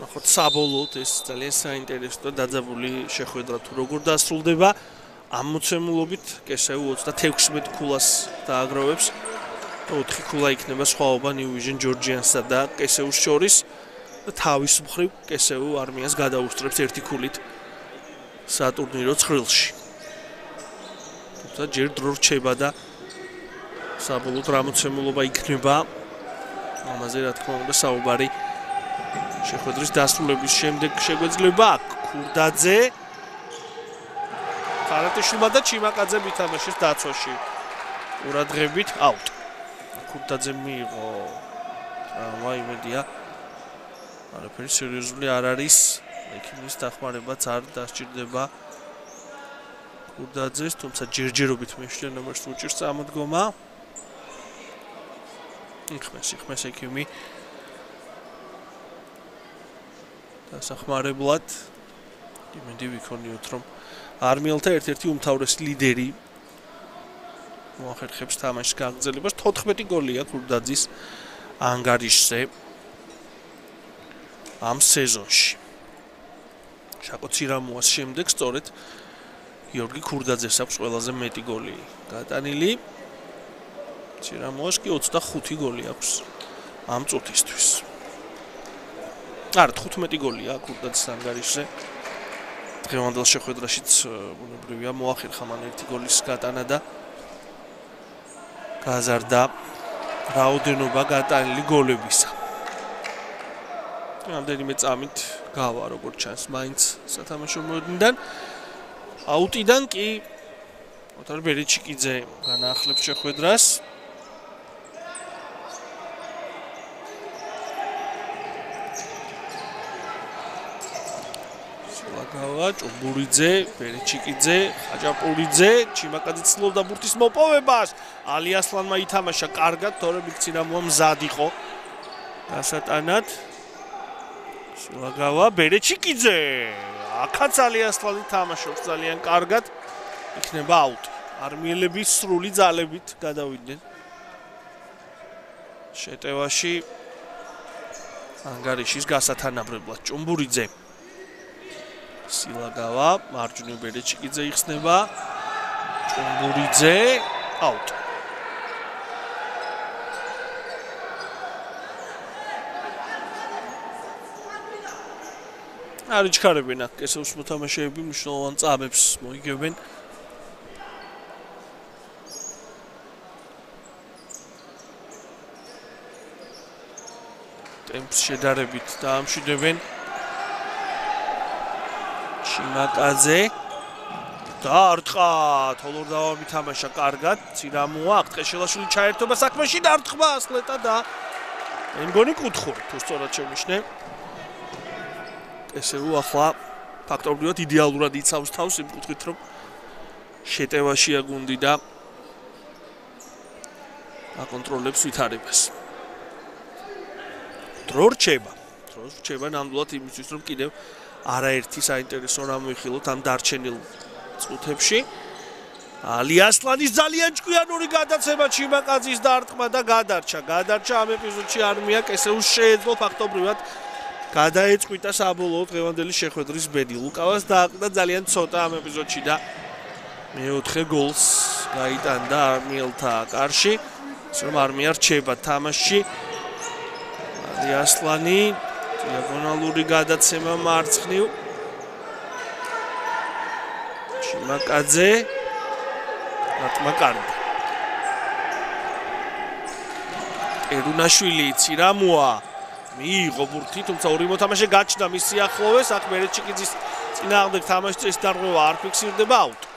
ნახოთ საბოლოოდ ეს ძალიან საინტერესო და დაძაბული შეხვედრა თუ როგორ დასრულდება ამ მოცემულობით კესეუ 36 ქულას დააგროვებს 4 ქულა იქნება სხვაობა New Vision Georgians-სა და კესეუს შორის და თავის მხრივ კესეუ არმიას გადაუსწრებს 1 ქულით სატურნირო ცხრილში და ჯერ დრო რჩება და საბოლოოდ რა მოცემულობა იქნება ამაზე რა თქმა უნდა საუბარი შეხვედრის დასრულების შემდეგ შეგვეძლება ქურდაძე ხარატაშვილმა და ჩიმაკაძემ ითამაშეს დაცვაში ყურადღებით აუტ ქურდაძემ მიიღო ტრავმა იმედია არაფერი სერიოზული არ არის ექიმის დახმარებაც არ დასჭირდება ქურდაძეს, თუმცა ჯერჯერობით მეშვიდე ნომერს უჭირს წამოდგომა. იხმეს ექიმი. დასახმარებლად იმედი ვიქონიოთ, რომ არმიელთა ერთ-ერთი უმთავრესი ლიდერი მოახერხებს თამაშის გაგრძელებას. 14 გოლია ქურდაძის ანგარიშზე ამ სეზონში. შაკო ცირამოას შემდეგ სწორედ გიორგი ქურდაძეს აქვს ყველაზე მეტი გოლი გატანილი. ცირამოას კი 25 გოლი აქვს ამ წუთისთვის. არა, 15 გოლია ქურდაძის ანგარიშზე. დღევანდელ შეხვედრაშიც ბუნებრივია მოახერხა მან 1 გოლის გატანა და გაზარდა რაოდენობა გატანილი გოლებისა. რამდენიმე წამით გავა როგორც ჩანს მაინც სათამაშო მოედნიდან. აუტიდან კი ოთარ ბერიჩკიძე განაახლებს შეხვედრას. სილაგავა, ჭუმბურიძე, ბერეჩიკიძე, ხაჭაპურიძე, ჩიმაკაძე ცდილობდა ბურთის მოპოვებას. ალიასლანმა ითამაშა კარგად, თორემ იქცინამოა მზად იყო. დასატანად სილაგავა, ბერეჩიკიძე. აქაც ალიასლანი თამაშობს ძალიან კარგად. იქნება აუტი. არმიელები სრული ძალებით გადავიდნენ შეტევაში ანგარიშის გასათანაბრებლად. ჭუმბურიძე, სილაგავა, მარჯვნივ ბერეჩიკიძე იხსნება. ჭუმბურიძე, აუტი. არ იჩქარებენ აქ კესევის მოთამაშეები, მნიშვნელოვან წამებს მოიგებენ. ტემპს შედარებით დაამშვიდებენ. ჩიმაკაძე დაარტყა, თოლორდავამი თამაშა კარგად, ცირამოა, აქტყეშელაშვილი ჩაერთობა საქმეში, დაარტყმა ასლეტა და მე მგონი კუთხური, თუ სწორად შემიშნე. ესეუ ახლა ფაქტობრივად იდეალურად იცავს თავს იმ კუთხით, რომ შეტევაშია გუნდი და აკონტროლებს ვითარებას. დრო რჩება ნამდვილად იმისთვის, რომ კიდევ არაერთი საინტერესო რამ მოიხილოთ ამ დარჩენილ წუთებში. ალიასლანის ძალიან ჭკვიანური გადაცემა ჩიმაკაძის დაარტყმა და გადარჩა ამ ეპიზოდში არმია კესეუს შეეძლო ფაქტობრივად გადაეწყვიტა საბოლოოდ დღევანდელი შეხვედრის ბედი. ლუკავას დააყდა ძალიან ცოტა ამ ეპიზოდში და მეოთხე გოლს გაიტანდა არმიელთა კარში. ისე რომ არმია რჩება თამაშში. ალიასლანი, დიაგონალური გადაცემა მარცხნივ. ჩიმაკაძე, ატმა კარგი. ერუნაშვილი ცირამოა მიიღო ბურთი, თუმცა ორი მოთამაშე გაჩნდა მის სიახლოვეს, აქ ბერეჩიკიძის წინააღმდეგ თამაშის წესის დარღვევა არ ფიქსირდება, აუტი.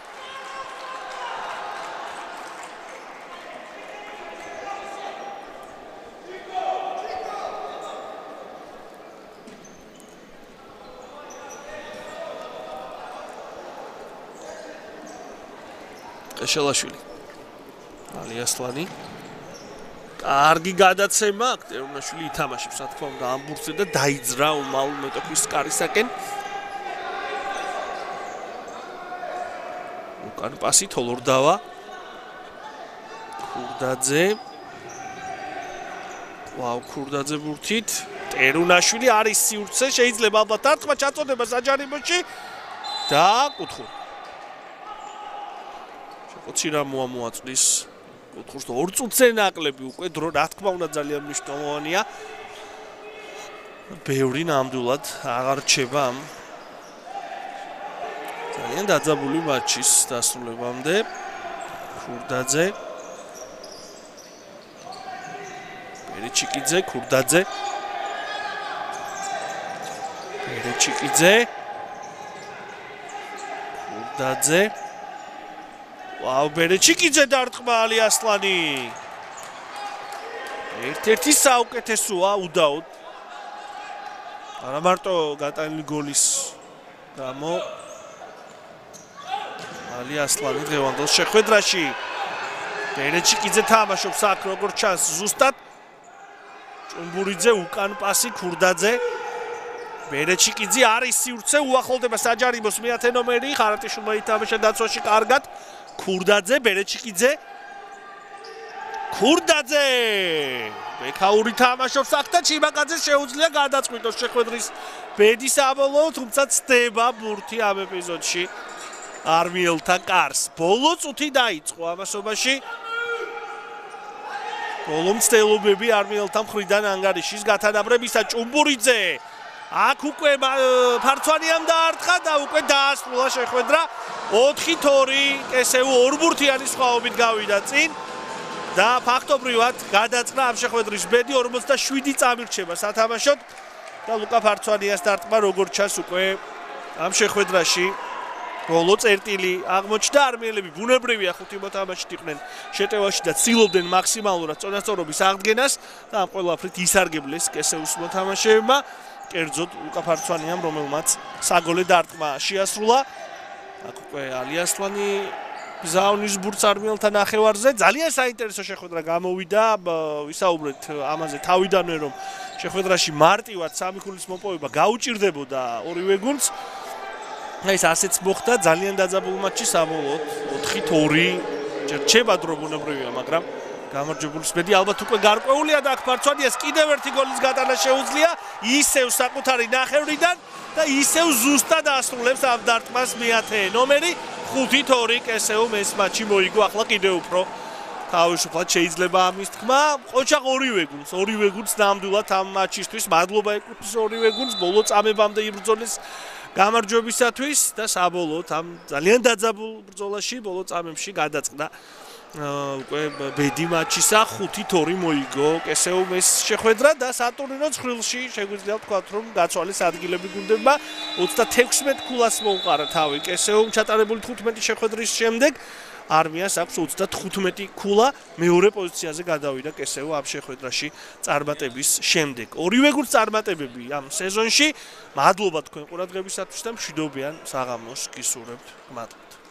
ყეშელაშვილი, ალიასლანი, კარგი გადაცემა, ერუნაშვილი ითამაშებს, რა თქმა უნდა, ამ ბურთზე და დაიძრა უმალ მეტოქის კარისაკენ. უკან პასი თოლორდავა. ქურდაძე. ვაუ, ქურდაძე ბურთით. ერუნაშვილი არის სივრცე, შეიძლება ალბათ დარტყმა ჩაწოდება საჯარიმოში და კუთხური. ოცირამოა მოაწვის კუთხურს 2 წუთზე ნაკლები უკვე დრო, რა თქმა უნდა ძალიან მნიშვნელოვანია. ბევრი ნამდვილად აღარ რჩება ამ ძალიან დაძაბული მატჩის დასრულებამდე. ქურდაძე, ბერეჩიკიძე, ქურდაძე, ბერეჩიკიძე, ქურდაძე. ვაუ, ბერეჩიკიძე დაარტყმა ალიასლანი. ერთ-ერთი საუკეთესოა უდაოდ. არა მარტო გატანილი გოლის გამო ალიასლანი დღევანდელ შეხვედრაში. ბერეჩიკიძე თამაშობს აქ როგორც ჩანს ზუსტად. ჭუმბურიძე უკან პასი ქურდაძე. ბერეჩიკიძე არის სივრცე, უახლოვდება საჯარიმოს მეათე ნომერი, ხარატიშვილმა ითამაშა დაცვაში კარგად. ქურდაძე, ბერეჩიკიძე. ქურდაძე! ბექაური თამაშობს აქ და ჩიმაკაძეს შეუძლია გადაწყვიტოს შეხვედრის ბედი საბოლოოდ, თუმცა ცდება ბურთი ამ ეპიზოდში არმიელთა კარს. ბოლო წუთი დაიწყო ამასობაში. ბოლო მცდელობები არმიელთა მხრიდან ანგარიშის გათანაბრებისა. ჭუმბურიძე აქ უკვე ფარცვანიამ დაარტყა და უკვე დაასრულა შეხვედრა. 4-2 კესეუ ორბურთიანი სხვაობით გავიდა წინ და ფაქტობრივად გადაწყდა ამ შეხვედრის ბედი 47 წამი რჩება სათამაშოდ და ლუკა ფარცვანიას დარტყმა როგორც ჩანს უკვე ამ შეხვედრაში ბოლო წერტილი აღმოჩნდა. არმიელები ბუნებრივია 5 მოთამაშით იყვნენ შეტევაში და ცდილობდნენ მაქსიმალურად წონასწორობის აღდგენას და ამ ყველაფრით ისარგებლეს კესეუს მოთამაშეებმა. კერძოდ ლუკა ფარცვანიამ, რომელმაც საგოლე დარტყმა შეასრულა. აქ უკვე ალიასლანი გზავნის ბურწარმიელთან ნახევარზე ძალიან საინტერესო შეხვედრა გამოვიდა. ვისაუბრეთ ამაზე თავიდანვე, რომ შეხვედრაში მარტივად 3 ქულის მოპოვება გაუჭირდებოდა ორივე გუნდს. ეს ასეც მოხდა ძალიან დაძაბულ მატჩში საბოლოოდ 4-2 ჯერ რჩება დრო ბუნებრივია, მაგრამ გამარჯვებულის ბედი ალბათ უკვე გარკვეულია და აქ ფარცვანიას კიდევ ერთი გოლის გატანა შეუძლია ისევ საკუთარი ნახევრიდან და ისევ ზუსტად ასრულებს ამ დარტყმას მეათე ნომერი 5-2 კესეუმ ეს მატჩი მოიგო ახლა კიდევ უფრო თავისუფლად შეიძლება ამის თქმა ყოჩაღ ორივე გუნდს ნამდვილად ამ მატჩისთვის მადლობა ეკუთვნის ორივე გუნდს ბოლო წამებამდე იბრძოლეს გამარჯვებისათვის და საბოლოოდ ამ ძალიან დაძაბულ ბრძოლაში ბოლო წამებში გადაწყდა უკვე ბედი მატჩისა 5-2 მოიგო კესეუმ ეს შეხვედრა და სატურნირო ცხრილში შეგვიძლია ვთქვათ რომ გაცვალეს ადგილები გუნდებმა 36 ქულას მოუყარა თავი კესეუმ ჩატარებული 15 შეხვედრის შემდეგ არმიას აქვს 35 ქულა მეორე პოზიციაზე გადავიდა კესეუ ამ შეხვედრაში წარმატების შემდეგ ორივე გუნდს წარმატებები ამ სეზონში მადლობა თქვენ ყურადღებისათვის და მშვიდობიან საღამოს გისურვებთ მადლობა